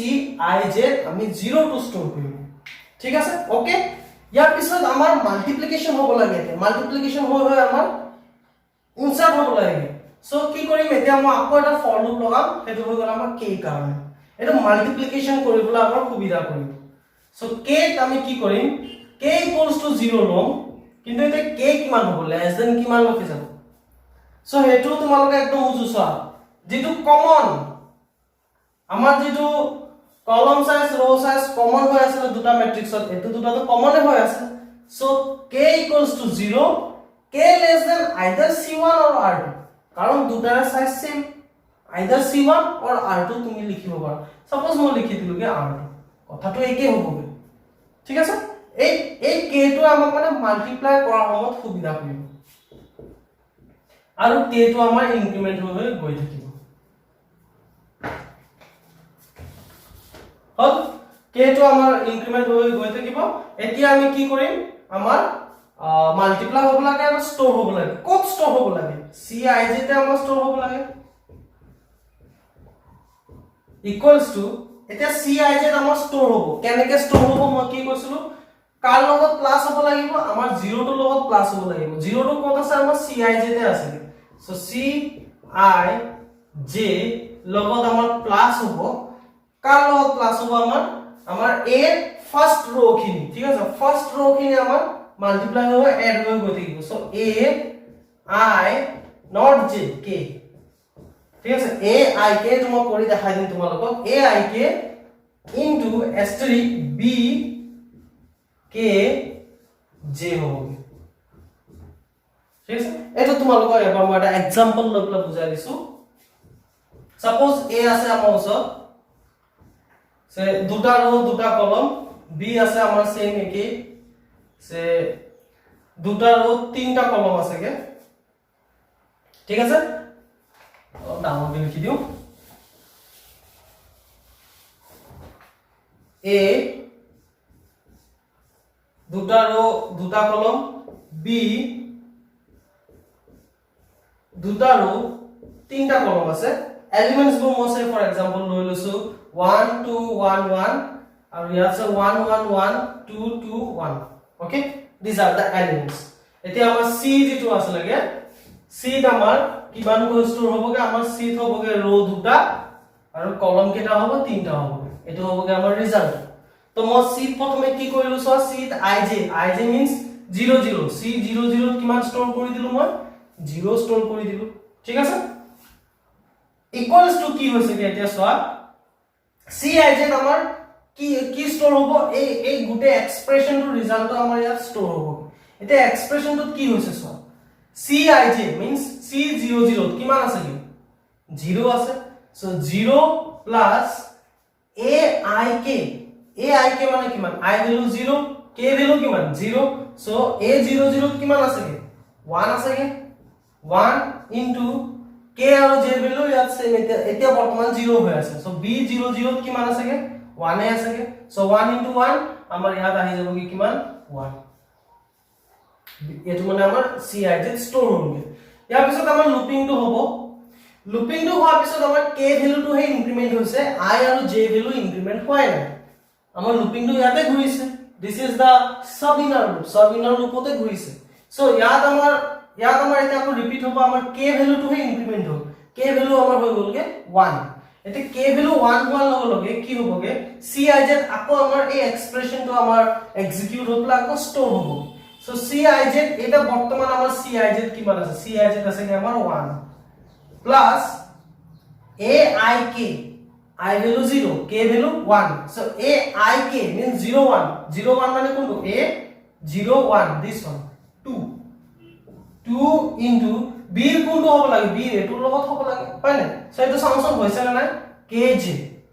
I j আমি 0 টু স্টোৰ কৰিম ঠিক আছে ওকে ইয়াৰ পিছত আমাৰ মাল্টিপ্লিকেশন হ'ব লাগে মাল্টিপ্লিকেশন হৈ আমাৰ ইনসাৰ্ট হ'ব লাগে সো কি কৰিম এতিয়া মই আকৌ এটা ফৰ লুপ লগাম হেতু হৈ গ'ল আমাৰ k কাৰণে এটা মাল্টিপ্লিকেশন কৰিবলৈ আমাৰ সুবিধা কৰিম সো k আমি কি কৰিম k = 0 লম কিন্তু এটা k কিমান হ'ব লেস দেন কিমান লকে যাব সো হেতু তোমালোকে একদম বুজুছা যেটো কমন আমাৰ যেটো কলম সাইজ ৰ সাইজ কমন হৈ আছে দুটা ম্যাট্ৰিক্সত এটো দুটাটো কমনে হৈ আছে so k = 0 k less than either c1 or r2 কাৰণ দুটাৰ size same either c1 or r2 তুমি লিখিব পাৰা সাপোজ মই লিখি দিলো কে r2 কথাটো একে হ'বগে ঠিক আছে এই k টো আমাক মানে মাল্টিপ্লাই কৰাৰ সময়ত সুবিধা কৰিব আৰু k টো আমাৰ ইনক্ৰিমেন্ট হৈ গৈ থাকিব হল k টো আমাৰ ইনক্ৰিমেন্ট হৈ গৈ থাকিব এতিয়া আমি কি কৰিম আমাৰ মাল্টিপ্লাই হ'ব লাগে আৰু স্টোৰ হ'ব লাগে ক'ত স্টোৰ হ'ব লাগে cij তে আমাৰ স্টোৰ হ'ব লাগে ইকুৱেলস টু এতিয়া cij আমাৰ স্টোৰ হ'ব কেনেকে স্টোৰ হ'ব মই কি কৈছিলো কাৰ লগত প্লাস হ'ব লাগিব আমাৰ 0 টো লগত প্লাস হ'ব লাগিব 0 টো ক'ত আছে আমাৰ cij তে আছে সো cij লগত আমাৰ প্লাস হ'ব কাৰ লগত প্লাস হ'ব আমাৰ a ফাৰ্স্ট रो খিনি ঠিক আছে ফাৰ্স্ট रो খিনি আমাৰ মাল্টিপ্লাই হৈ এড হৈ গৈ থাকিব so a I not j k ঠিক আছে a I k তুমি কৰি দেখাই দিম তোমালোকক a I k into asterisk b k j হ'ব ঠিক আছে এটা তোমালোকক এবাৰ মই এটা एग्जांपल লৈ পেলাই বুজাই দিছো সাপোজ a আছে আমাৰ ওচৰত সে দুটা रो দুটা কলম b আছে আমাৰ সেম একে সে দুটা रो তিনটা কলম আছে কে ঠিক আছে ডাউন দি লিখি দিও a দুটা रो দুটা কলম b দুটা रो তিনটা কলম আছে এলিমেন্টস বোৰ মই ফৰ एग्जांपल লৈ লৈছো 1 2 1 1 আৰু ইয়াত আছে 1 1 1 2 2 1 okay these are the elements এতিয়া আমাৰ c যেটো আছে লাগে c ত আমাৰ কিমান স্টোৰ হ'বগে আমাৰ c ত হ'বগে रो দুটা আৰু কলম কেটা হ'ব তিনটা হ'ব এটো হ'বগে আমাৰ ৰিজাল্ট তো মই c প্ৰথমে কি কৰিলো সো c ত ij means 0 0 c 0 0 ত কিমান স্টোৰ কৰি দিলো মই 0 স্টোৰ কৰি দিলো ঠিক আছে ইকুৱেলস টু কি হৈছে কি এতিয়া সোৱা cij আমাৰ কি স্টোৰ হ'ব এই গুটে এক্সপ্ৰেশনটো ৰিজাল্টটো আমাৰ ইয়াত স্টোৰ হ'ব এতিয়া এক্সপ্ৰেশনটো কি হৈছে সোৱা cij means c00 কিমান আছে কি 0 আছে সো 0 প্লাস aik মানে কিমান I ভ্যালু 0 k ভ্যালু কিমান 0 সো a00 কিমান আছে 1 আছে 1 into k আৰু j ভ্যালু ইয়াত সেম এতিয়া বৰ্তমান 0 হৈ আছে সো b00 কিমান আছে 1 এ আছে সো 1 into 1 আমাৰ ইয়াত আহি যাব কি কিমান 1 এটো মানে আমাৰ cij ষ্টৰ হ'বগে ইয়াৰ পিছত আমাৰ লুপিং টো হ'ব লুপিং টো হোৱাৰ পিছত আমাৰ k ভ্যালু টো হে ইনক্ৰিমেন্ট হৈছে I আৰু j ভ্যালু ইনক্ৰিমেন্ট হোৱাই নাই আমাৰ লুপিং টো ইয়াতে ঘূৰিছে this is the sub inner লুপতে ঘূৰিছে সো ইয়াত আমাৰ এটা আকৌ ৰিপিট হ'ব আমাৰ k ভ্যালু টো হে ইনক্ৰিমেন্ট হ'ল k ভ্যালু আমাৰ হৈ গলগে 1 এতে k ভ্যালু 1 হোৱাৰ লগে লগে কি হ'বগে cij আকৌ আমাৰ এই এক্সপ্ৰেছনটো আমাৰ এক্সিকিউট হৈ পেলাই আকৌ ষ্টৰ হ'ব সো cij এটা বৰ্তমান আমাৰ cij কিমান আছে cij আছে কি আমাৰ 1 plus aik I value 0 k value 1 so aik means 01 মানে কোনটো a 01 this one 2 into b কোনটো হ'ব লাগে b এটোৰ লগত হ'ব লাগে হয় না সো এটো ফাংচন হৈছে না নাই kj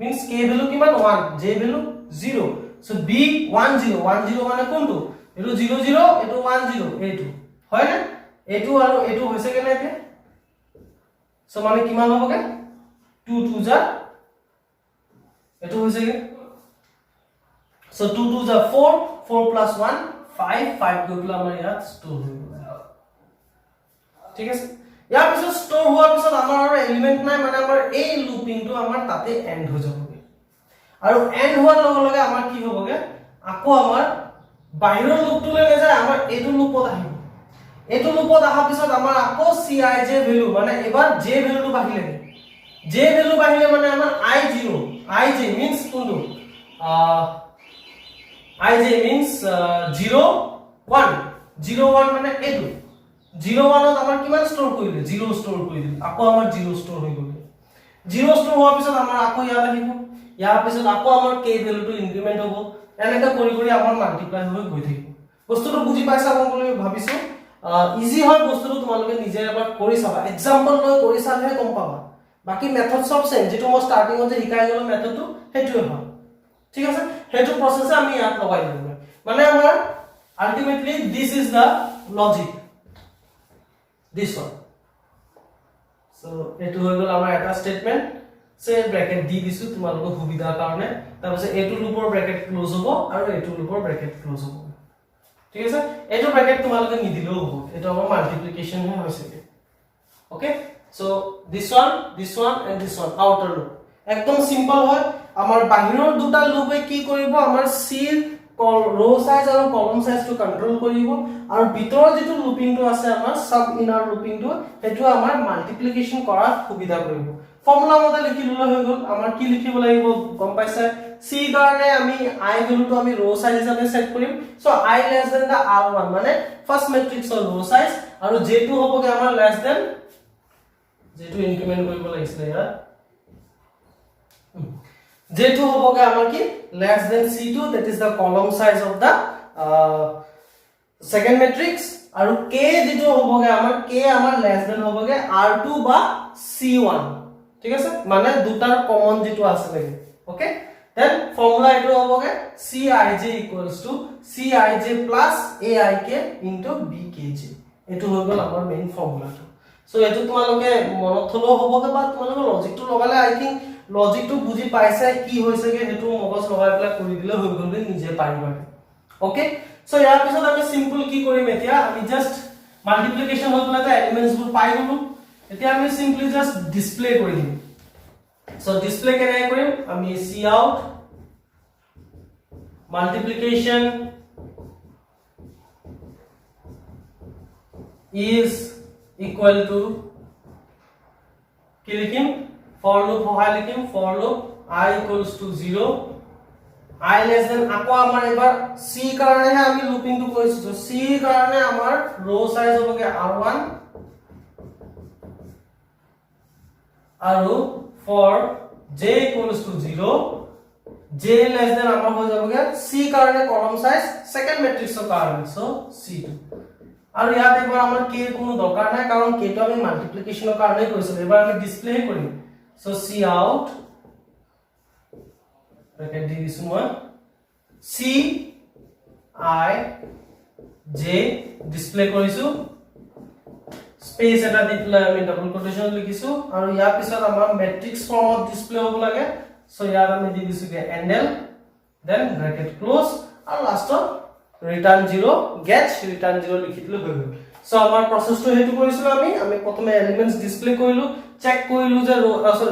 means k value কিমান 1 j value 0 so b 10 মানে কোনটো এটো 00 এটো 10 এটো হয় না এটো আৰু এটো হৈছে কেনে এতিয়া সো মানে কিমান হ'বগে 2 2 যা এটো হৈছে কি সো 2 2 যা 4 4 plus 1 5 5 গৈ আমাৰ ইয়াত ষ্টৰ হৈ গ'ল ঠিক আছে ইয়াৰ পিছত ষ্টৰ হোৱাৰ পিছত আমাৰ আৰু এলিমেন্ট নাই মানে আমাৰ এই লুপিংটো আমাৰ তাতে এন্ড হৈ যাবগে আৰু এন্ড হোৱাৰ লগে লগে আমাৰ কি হ'বগে আকৌ আমাৰ বাহিৰৰ লুপটোলৈ নাযায় আমাৰ এইটো লুপত আহিব এইটো লুপত অহাৰ পিছত আমাৰ আকৌ cij ভ্যালু মানে এবাৰ j ভ্যালুটো বাঢ়িলে j ভ্যালু বাঢ়িলে মানে আমাৰ ij means কোনটো ij means 0 1 মানে এইটো 01 ত আমাৰ কিমান ষ্টৰ কৰিলে 0 ষ্টৰ কৰিলে আকৌ আমাৰ 0 ষ্টৰ হৈ গ'ল 0 ষ্টৰ হোৱাৰ পিছত আমাৰ আকৌ ইয়াত আহিব ইয়াৰ পিছত আকৌ আমাৰ k ভ্যালুটো ইনক্ৰিমেন্ট হ'ব এনেকা কৰি কৰি আমাৰ মাল্টিপ্লাই হৈ গৈ থাকিব বস্তুটো বুজি পাইছা বুলি ভাবিছো ইজি হয় বস্তুটো তোমালোকে নিজে এবাৰ কৰি চাবা এক্সাম্পল লৈ কৰি চালেহে গম পাবা বাকি মেথড সব সেম যেটো মই স্টাৰ্টিংতে শিকাই গলো মেথডটো হেতুৱে হয় ঠিক আছে হেতু প্ৰসেসে আমি ইয়াত লগাই দিম মানে আমাৰ ultimately this is da logic this one so এটো হৈ গল আমাৰ এটা স্টেটমেন্ট সে ব্ৰ্যাকেট দি দিছো তোমালোকৰ সুবিধাৰ কাৰণে তাৰপিছত এটো লুপৰ ব্ৰ্যাকেট ক্লোজ হ'ব আৰু এটো লুপৰ ব্ৰ্যাকেট ক্লোজ হ'ব ঠিক আছে এটো ব্ৰ্যাকেট তোমালোকে নিদিলেও হ'ব এটো আমাৰ মাল্টিপ্লিকেশন হে হৈছে okay so this one and this one outer loop একদম সিম্পল হয় আমাৰ বাহিৰৰ দুটা লুপে কি কৰিব আমাৰ c ৰো সাইজ আৰু কলম সাইজটো কন্ট্ৰোল কৰিব আৰু ভিতৰৰ যেটো লুপিংটো আছে আমাৰ সাব ইনাৰ লুপিংটো হেতু আমাৰ মাল্টিপ্লিকেশন কৰাৰ সুবিধা কৰিব ফৰ্মুলা মতে লিখি ললে হৈ গল আমাৰ কি লিখিব লাগিব গম পাইছা c কাৰণে আমি i ভ্যালুটো আমি ৰো সাইজ হিচাপে সেট কৰিম so i less than the r1 মানে ফাৰ্স্ট মেট্ৰিক্সৰ ৰো সাইজ আৰু j2 হ'বগে আমাৰ less than j2 ইনক্ৰিমেন্ট কৰিব লাগিছিল ইয়াত j2 হ'বগে আমাৰ কি less than c2 that is the column size of the second matrix আৰু k যেটো হ'বগে আমাৰ k আমাৰ less than হ'বগে r2 বা c1 ঠিক আছে মানে দুটাৰ কমন যেটো আছে লাগে ওকে then formula এটো হ'বগে cij cij plus aik into bkj এটো হৈ গল আমাৰ মেইন ফৰ্মুলাটো সো এটো তোমালোকে মনত থলো হ'বগে বা তোমালোকে লজিকটো লগালে আই থিংক লজিকটো বুজি পাইছা কি হৈছেগে হেতু মগজ লগাই পেলা কৰি দিলে হৈ গল নিজে পাৰিবা ওকে সো ইয়াৰ পিছত আমি সিম্পল কি কৰিম এতিয়া আমি জাস্ট মাল্টিপ্লিকেশন হৈ পেলা এলিমেন্টস বোৰ পাই গলো এতিয়া আমি সিম্পলি জাস্ট ডিসপ্লে কৰি দিম সো ডিসপ্লে কেনে কৰিম আমি cout multiplication is equal to কি লিখিম for loop হয় লিখিম for loop I equals to 0 I less than আকৌ আমাৰ এবাৰ c কাৰণে আমি লুপিং টো কৰিছো তো c কাৰণে আমাৰ ৰো সাইজ হ'বগে r1 আৰু for j equals to 0 j less than আমাৰ হৈ যাবগে c কাৰণে কলম সাইজ সেকেন্ড মেট্ৰিক্সৰ কাৰণে সো c2 আৰু ইয়াত এবাৰ আমাৰ k কোনো দৰকাৰ নাই কাৰণ k টো আমি মাল্টিপ্লিকেশনৰ কাৰণে কৰিছো এবাৰ আমি ডিসপ্লে কৰিম so cout ব্ৰেকেট দি দিছো মই C I J ডিসপ্লে কৰিছো স্পেস এটা দি পেলাই আমি ডাবল কোটেশন লিখিছো আৰু ইয়াৰ পিছত আমাৰ ম্যাট্ৰিক্স ফৰ্মত ডিসপ্লে হ'ব লাগে সো ইয়াত আমি দি দিছো কে এন্ডেল দেন ব্ৰেকেট ক্লোজ আৰু লাষ্টত ৰিটাৰ্ণ 0 গেট ৰিটাৰ্ণ 0 লিখি দিলে হৈ গ'ল সো আমাৰ প্ৰসেসটো হেতু কৰিছিলো আমি প্ৰথমে এলিমেন্টস ডিসপ্লে কৰিলো চেক কৰিলো যে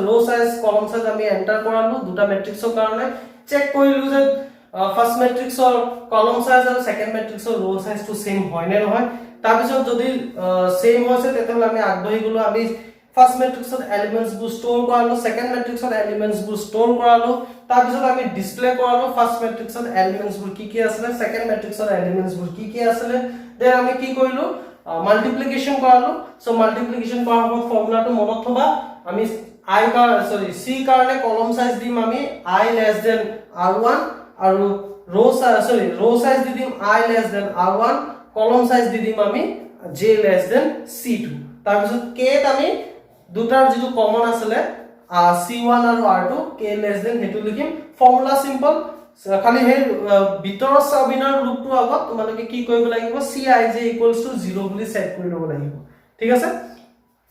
ৰো সাইজ কলম সাইজ আমি এন্টাৰ কৰালো দুটা ম্যাট্ৰিক্সৰ কাৰণে চেক কৰিলো যে ফাৰ্স্ট ম্যাট্ৰিক্সৰ কলম সাইজ আৰু সেকেন্ড ম্যাট্ৰিক্সৰ ৰো সাইজটো সেম হয় নে নহয় তাৰ পিছত যদি সেম হৈছে তেতিয়াহলে আমি আগবাঢ়ি গলো আমি ফাৰ্স্ট ম্যাট্ৰিক্সত এলিমেন্টস বোৰ ষ্টৰ কৰালো সেকেন্ড ম্যাট্ৰিক্সত এলিমেন্টস বোৰ ষ্টৰ কৰালো তাৰ পিছত আমি ডিসপ্লে কৰালো ফাৰ্স্ট ম্যাট্ৰিক্সত এলিমেন্টস বোৰ কি আছিল সেকেন্ড ম্যাট্ৰিক্সত এলিমেন্টস বোৰ কি আছিল দেন আমি কি কৰিলো মাল্টিপ্লিকেশন কৰালো সো মাল্টিপ্লিকেশন কৰাৰ সময়ত ফৰ্মুলাটো মনত থবা আমি c কাৰণে কলম সাইজ দিম আমি I less than r1 আৰু ৰো সাইজ দি দিম I less than r1 কলম সাইজ দি দিম আমি j less than c2 তাৰ পিছত k আমি দুটাৰ যেটো কমন আছিল c1 আৰু r2 k less than হেতু লিখিম ফৰ্মুলা সিম্পল খালি হে ভিতৰৰ সাবিনাৰ ৰূপটো আগত তোমালোকে কি কৰিব লাগিব cij = 0 বুলি সেট কৰি লব লাগিব ঠিক আছে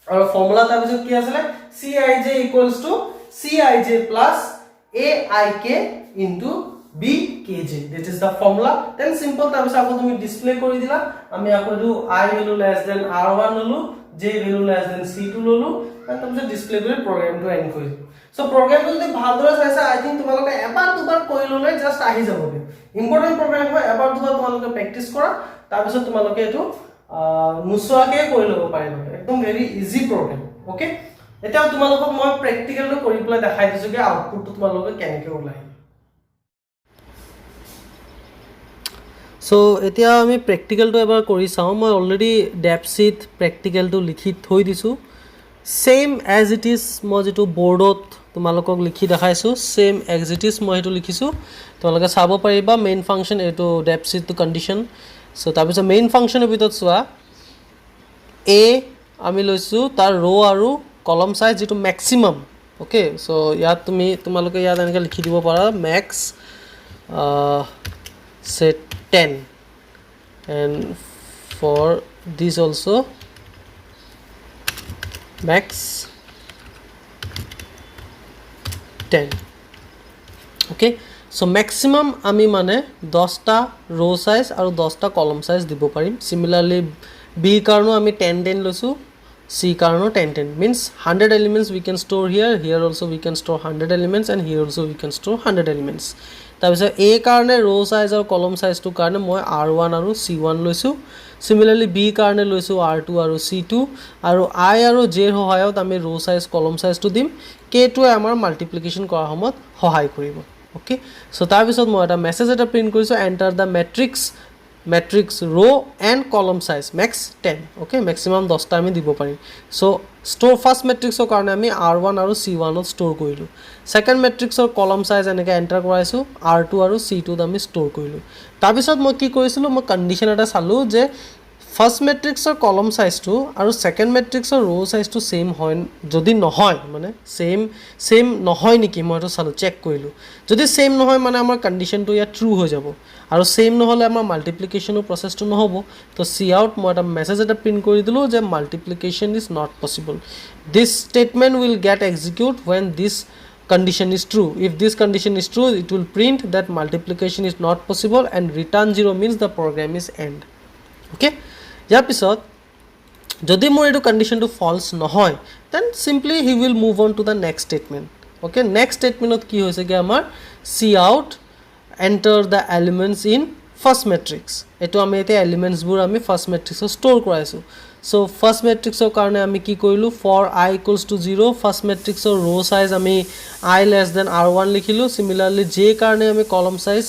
আৰু ফৰ্মুলা তাৰ পিছত কি আছিল cij = cij plus aik into bkj that is the formula then simple তাৰ পিছত আকৌ তুমি ডিসপ্লে কৰি দিলা আমি আকৌ দু I value less than r1 ললো j value less than c2 ললো and তাৰ পিছত ডিসপ্লে কৰি প্ৰগ্ৰামটো এন্ড কৰি সো প্ৰগ্ৰামটো যদি ভালদৰে চাইছা আই থিংক তোমালোকে এবাৰ দুবাৰ কৰি ললে জাস্ট আহি যাবগে ইম্পৰ্টেন্ট প্ৰগ্ৰাম হয় এবাৰ দুবাৰ তোমালোকে প্ৰেক্টিস কৰা তাৰ পিছত তোমালোকে এটো নুসুৱাকে কৰি লব পাৰিবা একদম ভেৰি ইজি প্ৰগ্ৰাম ওকে এটা তোমালোকক মই প্ৰেক্টিকেলটো কৰি পেলাই দেখাই দিছো যে আউটপুটটো তোমালোকে কেনেকৈ ওলাই সো এতিয়া আমি প্ৰেক্টিকেলটো এবাৰ কৰি চাও মই অলৰেডি ডেপশিট প্ৰেক্টিকেলটো লিখি থৈ দিছো সেম এজ ইট ইজ মই যেটো বৰ্ডত তোমালোকক লিখি দেখাইছো সেম এজ ইট ইজ মই এটো লিখিছো তোমালোকে চাব পাৰিবা মেইন ফাংচন এটো ডেপশিট টু কন্ডিশন সো তাৰ পিছত মেইন ফাংচনৰ ভিতৰত চোৱা a আমি লৈছো তাৰ ৰো আৰু কলম সাইজ যেটো ম্যাক্সিমাম ওকে সো ইয়াত তোমালোকে ইয়াত এনেকৈ লিখি দিব পাৰা max set 10 and for this also max 10 okay so maximum ami mane 10 ta row size aru 10 ta column size dibo parim similarly b karno ami 10 loisu c karno 10 means 100 elements we can store here also we can store 100 elements and here also we can store 100 elements তাৰ পিছত a কাৰণে ৰো size আৰু কলম সাইজটো কাৰণে মই r1 আৰু c1 লৈছো সিমিলাৰলি b কাৰণে লৈছো r2 আৰু c2 আৰু i আৰু j ৰ সহায়ত আমি ৰো সাইজ কলম সাইজটো দিম k টো আমাৰ মাল্টিপ্লিকেশন কৰাৰ সময়ত সহায় কৰিব ওকে সো তাৰ পিছত মই এটা মেছেজ এটা প্ৰিন্ট কৰিছো enter the matrix row and column size max 10 okay maximum 10 টা আমি দিব পাৰিম সো store first matrix ৰ কাৰণে আমি r1 আৰু c1 ত store কৰিলো second matrix ৰ column size এনেকৈ এন্টাৰ কৰাইছো r2 আৰু c2 ত আমি store কৰিলো তাৰ পিছত মই কি কৰিছিলো মই কন্ডিশন এটা চালো যে ফাৰ্স্ট ম্যাট্ৰিক্সৰ কলম সাইজটো আৰু সেকেন্ড ম্যাট্ৰিক্সৰ ৰো সাইজটো সেম হয় যদি নহয় মানে সেম নহয় নেকি মই এটা চালো চেক কৰিলো যদি সেম নহয় মানে আমাৰ কন্ডিশনটো ইয়া ট্ৰু হৈ যাব আৰু সেম নহলে আমাৰ মাল্টিপ্লিকেশনৰ প্ৰসেসটো নহব তো সি আউট মই এটা মেছেজ এটা প্ৰিন্ট কৰি দিলো যে multiplication is not possible this statement will get execute when this condition is true if this condition is true it will print that multiplication is not possible and return 0 means the program is end okay ইয়াৰ পিছত যদি মোৰ এটো কন্ডিশনটো false নহয় then simply he will move on to the next statement okay next statementত কি হৈছে কি আমাৰ cout enter the elements in first matrix এটো আমি এতে এলিমেন্টস বোৰ আমি ফাৰ্স্ট ম্যাট্ৰিক্সত ষ্টৰ কৰাইছো সো ফাৰ্স্ট ম্যাট্ৰিক্সৰ কাৰণে আমি কি কৰিলো for I = 0 ফাৰ্স্ট ম্যাট্ৰিক্সৰ ৰো সাইজ আমি I less than r1 লিখিলো সিমিলাৰলি j কাৰণে আমি কলম সাইজ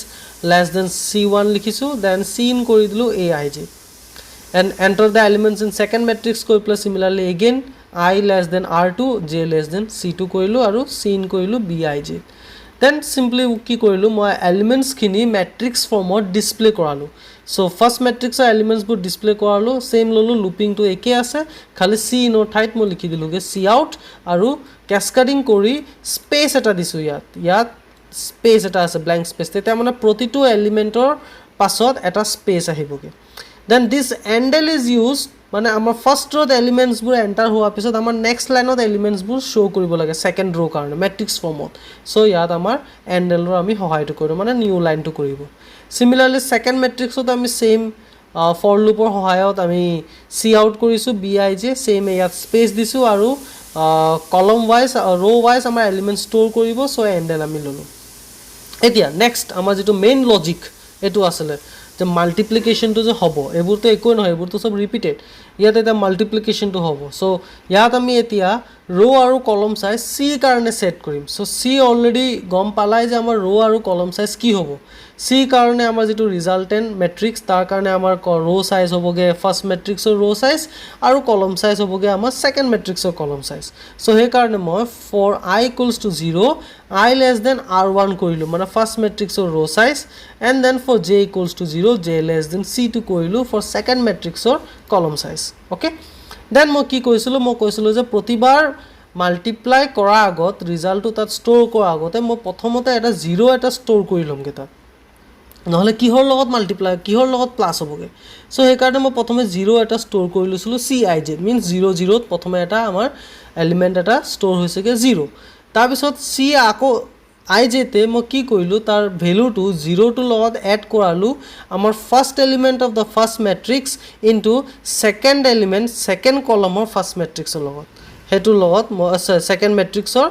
less than c1 লিখিছো then c in কৰি দিলো aij and enter the elements in second matrix koi plus similarly again I less than r2 j less than c2 koilu aru c in koilu bij then simply ki koilu moi elements khini matrix form or display koralu so first matrix er elements bu display koralu same lolu looping to eke ase khali c in or thait mo likhi dilu ge cout aru cascading kori space eta disu yat space এটা আছে blank space তেতিয়া মানে প্ৰতিটো এলিমেন্টৰ পাছত এটা space আহিবগে then this endl is use মানে আমাৰ ফাৰ্ষ্ট ৰোত এলিমেন্টছবোৰ এণ্টাৰ হোৱাৰ পিছত আমাৰ নেক্সট লাইনত এলিমেন্টছবোৰ শ্ব' কৰিব লাগে ছেকেণ্ড ৰ' কাৰণে মেট্ৰিক্স ফৰ্মত চ' ইয়াত আমাৰ এন্ডেলৰ আমি সহায়টো কৰোঁ মানে নিউ লাইনটো কৰিব সিমিলাৰলি ছেকেণ্ড মেট্ৰিক্সত আমি সেম ফৰ লুপৰ সহায়ত আমি সি আউট কৰিছোঁ বি আই জে সেম ইয়াত স্পেচ দিছোঁ আৰু কলম ৱাইজ ৰ' ৱাইজ আমাৰ এলিমেন্ট ষ্ট'ৰ কৰিব চ' এন্ডেল আমি ল'লোঁ এতিয়া নেক্সট আমাৰ যিটো মেইন লজিক এইটো আছিলে যে মাল্টিপ্লিকেশ্যনটো যে হ'ব এইবোৰতো একোৱে নহয় এইবোৰতো চব ৰিপিটেড ইয়াত এতিয়া মাল্টিপ্লিকেশ্যনটো হ'ব চ' ইয়াত আমি এতিয়া ৰ' আৰু কলম চাইজ চি কাৰণে ছেট কৰিম চ' চি অলৰেডি গম পালাই যে আমাৰ ৰ' আৰু কলম চাইজ কি হ'ব চি কাৰণে আমাৰ যিটো ৰিজাল্টেণ্ট মেট্ৰিক্স তাৰ কাৰণে আমাৰ ৰ' চাইজ হ'বগৈ ফাৰ্ষ্ট মেট্ৰিক্সৰ ৰ' চাইজ আৰু কলম চাইজ হ'বগৈ আমাৰ ছেকেণ্ড মেট্ৰিক্সৰ কলম চাইজ চ' সেইকাৰণে মই for i equals to 0 I less than R1 কৰিলোঁ মানে ফাৰ্ষ্ট মেট্ৰিক্সৰ row' size and then for j equals to 0 j less than C2 কৰিলোঁ ফৰ ছেকেণ্ড মেট্ৰিক্সৰ কলম চাইজ অ'কে দেন মই কি কৰিছিলোঁ মই কৈছিলোঁ যে প্ৰতিবাৰ মাল্টিপ্লাই কৰাৰ আগত ৰিজাল্টটো তাত ষ্ট'ৰ কৰাৰ আগতে মই প্ৰথমতে এটা 0 এটা ষ্ট'ৰ কৰি ল'মগৈ তাত নহ'লে কিহৰ লগত মাল্টিপ্লাই কিহৰ লগত প্লাছ হ'বগৈ চ' সেইকাৰণে মই প্ৰথমে 0 এটা ষ্ট'ৰ কৰি লৈছিলোঁ চি আই জে মিনছ 0 0ত প্ৰথমে এটা আমাৰ এলিমেণ্ট এটা ষ্ট'ৰ হৈছেগৈ 0 তাৰপিছত চি আকৌ আই জেতে মই কি কৰিলোঁ তাৰ ভেলুটো 0টোৰ লগত এড কৰালোঁ আমাৰ first element of the first matrix into second element second কলমৰ ফাৰ্ষ্ট মেট্ৰিক্সৰ লগত সেইটোৰ লগত মই ছেকেণ্ড মেট্ৰিক্সৰ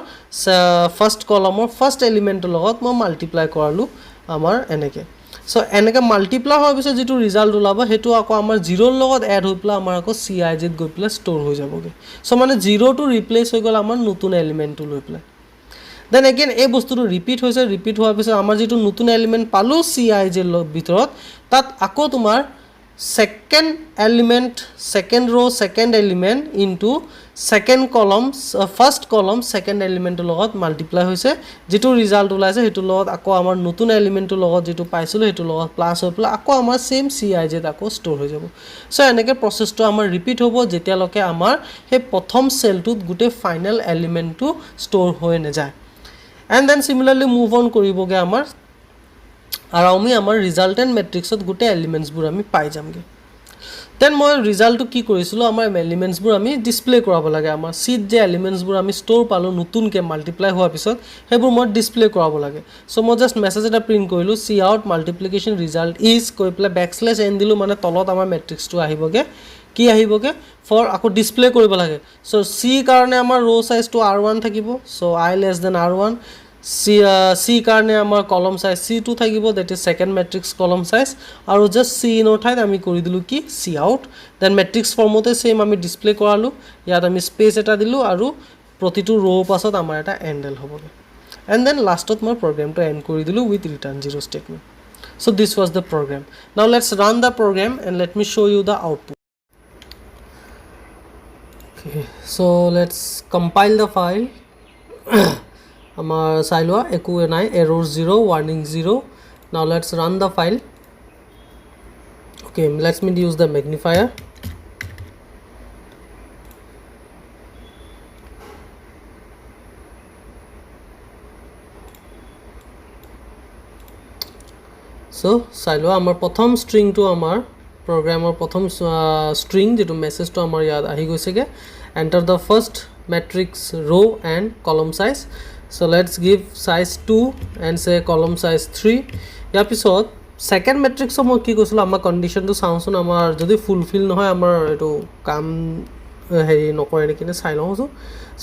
ফাৰ্ষ্ট কলমৰ ফাৰ্ষ্ট এলিমেণ্টৰ লগত মই মাল্টিপ্লাই কৰালোঁ আমাৰ এনেকৈ চ' এনেকৈ মাল্টিপ্লাই হোৱাৰ পিছত যিটো ৰিজাল্ট ওলাব সেইটো আকৌ আমাৰ 0ৰ লগত এড হৈ পেলাই আমাৰ আকৌ চি আই জেত গৈ পেলাই ষ্ট'ৰ হৈ যাবগৈ চ' মানে 0টো ৰিপ্লেচ হৈ গ'ল আমাৰ নতুন এলিমেণ্টটো লৈ পেলাই দেন এগেইন এই বস্তুটো ৰিপিট হৈছে ৰিপিট হোৱাৰ পিছত আমাৰ যিটো নতুন এলিমেণ্ট পালোঁ চি আই জেৰ ভিতৰত তাত আকৌ তোমাৰ ছেকেণ্ড এলিমেণ্ট ছেকেণ্ড ৰ' ছেকেণ্ড এলিমেণ্ট ইনটু ছেকেণ্ড কলম ফাৰ্ষ্ট কলম ছেকেণ্ড এলিমেণ্টৰ লগত মাল্টিপ্লাই হৈছে যিটো ৰিজাল্ট ওলাইছে সেইটোৰ লগত আকৌ আমাৰ নতুন এলিমেণ্টৰ লগত যিটো পাইছিলোঁ সেইটোৰ লগত প্লাছ হৈ পেলাই আকৌ আমাৰ ছেইম চি আই জেত আকৌ ষ্ট'ৰ হৈ যাব চ' এনেকৈ প্ৰচেছটো আমাৰ ৰিপিট হ'ব যেতিয়ালৈকে আমাৰ সেই প্ৰথম চেলটোত গোটেই ফাইনেল এলিমেণ্টটো ষ্ট'ৰ হৈ নাযায় and then similarly move on কৰিবগৈ আমাৰ আৰু আমি আমাৰ ৰিজাল্টেণ্ট মেট্ৰিক্সত গোটেই এলিমেণ্টছবোৰ আমি পাই যামগৈ দেন মই ৰিজাল্টটো কি কৰিছিলোঁ আমাৰ এলিমেণ্টছবোৰ আমি ডিছপ্লে কৰাব লাগে আমাৰ চিত যে এলিমেণ্টছবোৰ আমি ষ্ট'ৰ পালোঁ নতুনকৈ মাল্টিপ্লাই হোৱাৰ পিছত সেইবোৰ মই ডিছপ্লে কৰাব লাগে চ' মই জাষ্ট মেছেজ এটা প্ৰিণ্ট কৰিলোঁ C out multiplication result is কৈ পেলাই বেকশ্লেছ এন দিলোঁ মানে তলত আমাৰ মেট্ৰিক্সটো আহিবগৈ কি আহিবগৈ ফৰ আকৌ ডিছপ্লে কৰিব লাগে চ' চি কাৰণে আমাৰ ৰ' চাইজটো R1 থাকিব so' I less then R1 C কাৰণে আমাৰ কলম চাইজ C2 থাকিব that is second matrix column size আৰু জাষ্ট চি ইনৰ ঠাইত আমি কৰি দিলোঁ কি চি আউট দেন মেট্ৰিক্স ফৰ্মতে ছেইম আমি ডিছপ্লে কৰালোঁ ইয়াত আমি স্পেচ এটা দিলোঁ আৰু প্ৰতিটো ৰ' পাছত আমাৰ এটা এণ্ডেল হ'বগৈ এণ্ড দেন লাষ্টত মই প্ৰগ্ৰেমটো এণ্ড কৰি দিলোঁ with return 0 statement so' this was the program now let's run the program and let me show' you the output so let's compile the file আমাৰ চাই লোৱা একো নাই error 0 warning 0 now let's run the file okay let me use the magnifier so চাই লোৱা আমাৰ প্ৰথম ষ্ট্ৰিংটো আমাৰ প্ৰগ্ৰামৰ প্ৰথম ষ্ট্ৰিং যেটো মেছেজটো আমাৰ ইয়াত আহি গৈছেগে enter the first matrix row and column size so let's give size 2 and say column size 3 ইয়াৰ পিছত সেকেন্ড মেট্ৰিক্সৰ মই কি কৈছিলোঁ আমাৰ কণ্ডিশ্যনটো চাওঁচোন আমাৰ যদি ফুলফিল নহয় আমাৰ এইটো কাম হেৰি নকৰে নেকি চাই লওঁ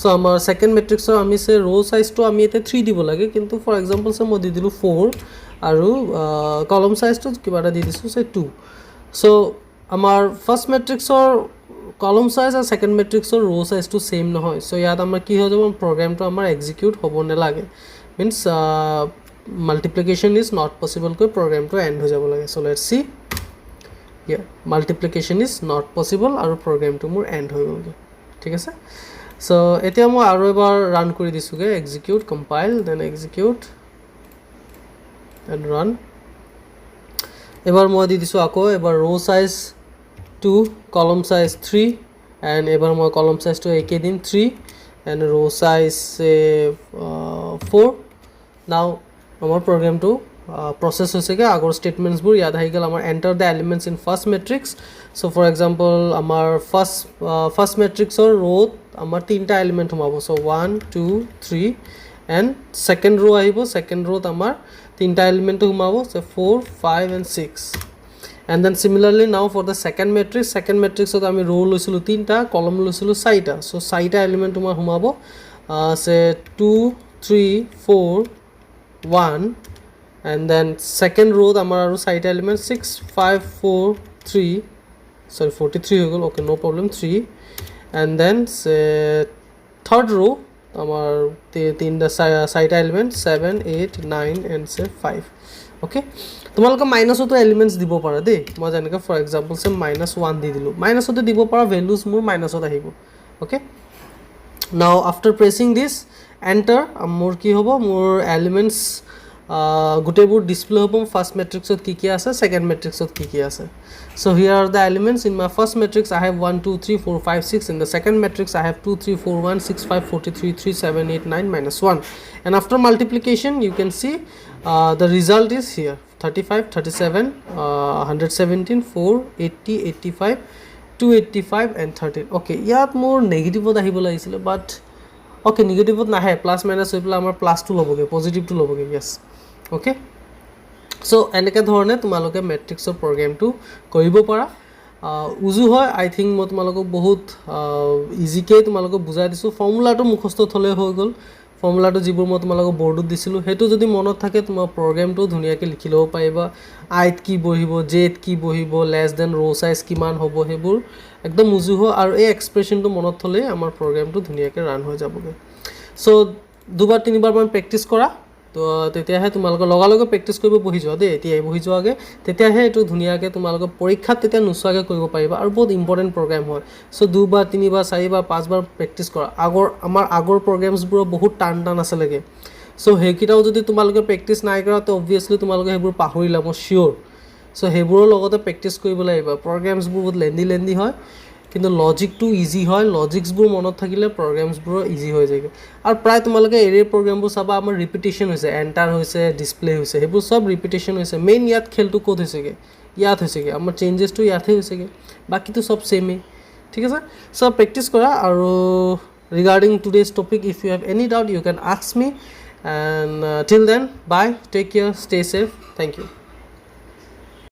চ' আমাৰ সেকেন্ড মেট্ৰিক্সৰ আমি সে ৰ' চাইজটো আমি এতিয়া 3 দিব লাগে কিন্তু ফৰ এক্সাম্পল সে মই দি দিলোঁ 4 আৰু কলম চাইজটো কিবা এটা দি দিছোঁ সে 2 চ' আমাৰ ফাৰ্ষ্ট মেট্ৰিক্সৰ কলম চাইজ আৰু ছেকেণ্ড মেট্ৰিক্সৰ ৰ' চাইজটো ছেইম নহয় চ' ইয়াত আমাৰ কি হৈ যাব প্ৰগ্ৰেমটো আমাৰ এক্সিকিউট হ'ব নালাগে means multiplication is not possible কৈ প্ৰগ্ৰেমটো এণ্ড হৈ যাব লাগে চ' লেটছ চি ইয়াৰ মাল্টিপ্লিকেশ্যন ইজ নট পচিবল আৰু প্ৰগ্ৰেমটো মোৰ এণ্ড হৈ গ'লগৈ ঠিক আছে চ' এতিয়া মই আৰু এবাৰ ৰান কৰি দিছোঁগৈ execute compile then execute and run এবাৰ মই দি দিছোঁ আকৌ এবাৰ ৰ' চাইজ 2 column size 3 and এবাৰ মই column size to একে দিম 3 and row size 4 now আমাৰ প্ৰগ্ৰামটো প্ৰসেস হৈছেগে আগৰ স্টেটমেন্টছবোৰ ইয়াত আহি গ'ল আমাৰ enter the elements in first matrix so for example আমাৰ ফাৰ্ষ্ট মেট্ৰিক্সৰ ৰোত আমাৰ তিনটা এলিমেন্ট সোমাব সো 1 2 3 এণ্ড সেকেন্ড ৰো আহিব সেকেন্ড ৰোত আমাৰ তিনটা এলিমেন্ট সোমাব so 4 5 and 6 and then similarly now for the second matrix ত আমি ৰো লৈছিলো তিনটা কলম লৈছিলো চাৰিটা সো চাৰিটা এলিমেন্ট তোমাৰ সোমাব say 2 3 4 1 and then second row amar aru side element 6 5 4 3 sorry 43 হৈ গল okay no problem 3 and then third row amar tinta side element 7 8 9 and say 5 okay তোমালোকে মাইনাসতো এলিমেন্টস দিব পাৰা দে মই জানিকা ফৰ এক্সাম্পল সে -1 দি দিলো মাইনাসতো দিব পাৰা ভ্যালুজ মোৰ মাইনাসত আহিব okay now after pressing this enter মোৰ কি হ'ব মোৰ এলিমেন্টস গোটেইবোৰ ডিসপ্লে হ'ব ফার্স্ট ম্যাট্রিক্সত কি আছে সেকেন্ড ম্যাট্রিক্সত কি আছে so here are the elements in my first matrix I have 1 2 3 4 5 6 in the second matrix I have 2 3 4 1 6 5 43 3 7 8 9 -1 and after multiplication you can see the result is here 35 37 117 4 80 85 285 and 13 okay ইয়াত মোৰ নেগেটিভত আহিব লাগিছিল but okay নেগেটিভত নাহে plus minus হৈ পেলা আমাৰ plus two লবগে positive two লবগে yes okay so এনেকা ধৰণে তোমালোকে মেট্ৰিক্সৰ প্ৰগ্ৰামটো কৰিব পাৰা উজু হয় আই থিংক মই তোমালোকক বহুত ইজিকে তোমালোকক বুজাই দিছো ফৰ্মুলাটো মুখস্থ থলে হৈ গল ফৰ্মুলাটো যিবোৰ মই তোমালোকক বৰ্ডত দিছিলো হেতু যদি মনত থাকে তোমাৰ প্ৰগ্ৰামটো ধুনিয়াকে লিখি লব পাৰিবা আইত কি বহিব জেত কি বহিব লেস দেন ৰো সাইজ কিমান হ'ব হেবোৰ একদম উজু হয় আৰু এই এক্সপ্ৰেছনটো মনত থলে আমাৰ প্ৰগ্ৰামটো ধুনিয়াকে ৰান হৈ যাবগে সো দুবাৰ তিনিবাৰ মান প্ৰেক্টিস কৰা তো তেতিয়াহে তোমালোকে লগালগে প্ৰেক্টিস কৰিব বহি যোৱা দে এতিয়া বহি যোৱাগে তেতিয়াহে এটো ধুনিয়াকে তোমালোকে পৰীক্ষাত তেতিয়া নুসুৱাগে কৰিব পাৰিবা আৰু বহুত ইম্পৰ্টেন্ট প্ৰগ্ৰাম হয় সো দুবাৰ তিনিবাৰ চাৰিবাৰ পাঁচবাৰ প্ৰেক্টিস কৰা আমাৰ আগৰ প্ৰগ্ৰামছবোৰ বহুত টান আছে লাগে সো হেকিটাও যদি তোমালোকে প্ৰেক্টিস নাই কৰা তো obviously তোমালোকে হেবোৰ পাহৰিলা মই শিওৰ সো হেবোৰৰ লগতে প্ৰেক্টিস কৰিব লাগিব প্ৰগ্ৰামছবোৰ বহুত লেন্দি হয় কিন্তু লজিকটো ইজি হয় লজিকসবোৰ মনত থাকিলে প্ৰগ্ৰামছবোৰ ইজি হৈ যায় আৰু প্ৰায় তোমালোকে এৰে প্ৰগ্ৰামবোৰ চাবা আমাৰ ৰিপিটিশন হৈছে এন্টাৰ হৈছে ডিসপ্লে হৈছে হেবোৰ সব ৰিপিটিশন হৈছে মেইন ইয়াত খেলটো কোড হৈছেগে ইয়াত হৈছেগে আমাৰ চেঞ্জেছটো ইয়াতে হৈছেগে বাকিটো সব সেমে ঠিক আছে সো প্ৰেক্টিস কৰা আৰু regarding today's topic if you have any doubt you can ask me and till then bye take care stay safe thank you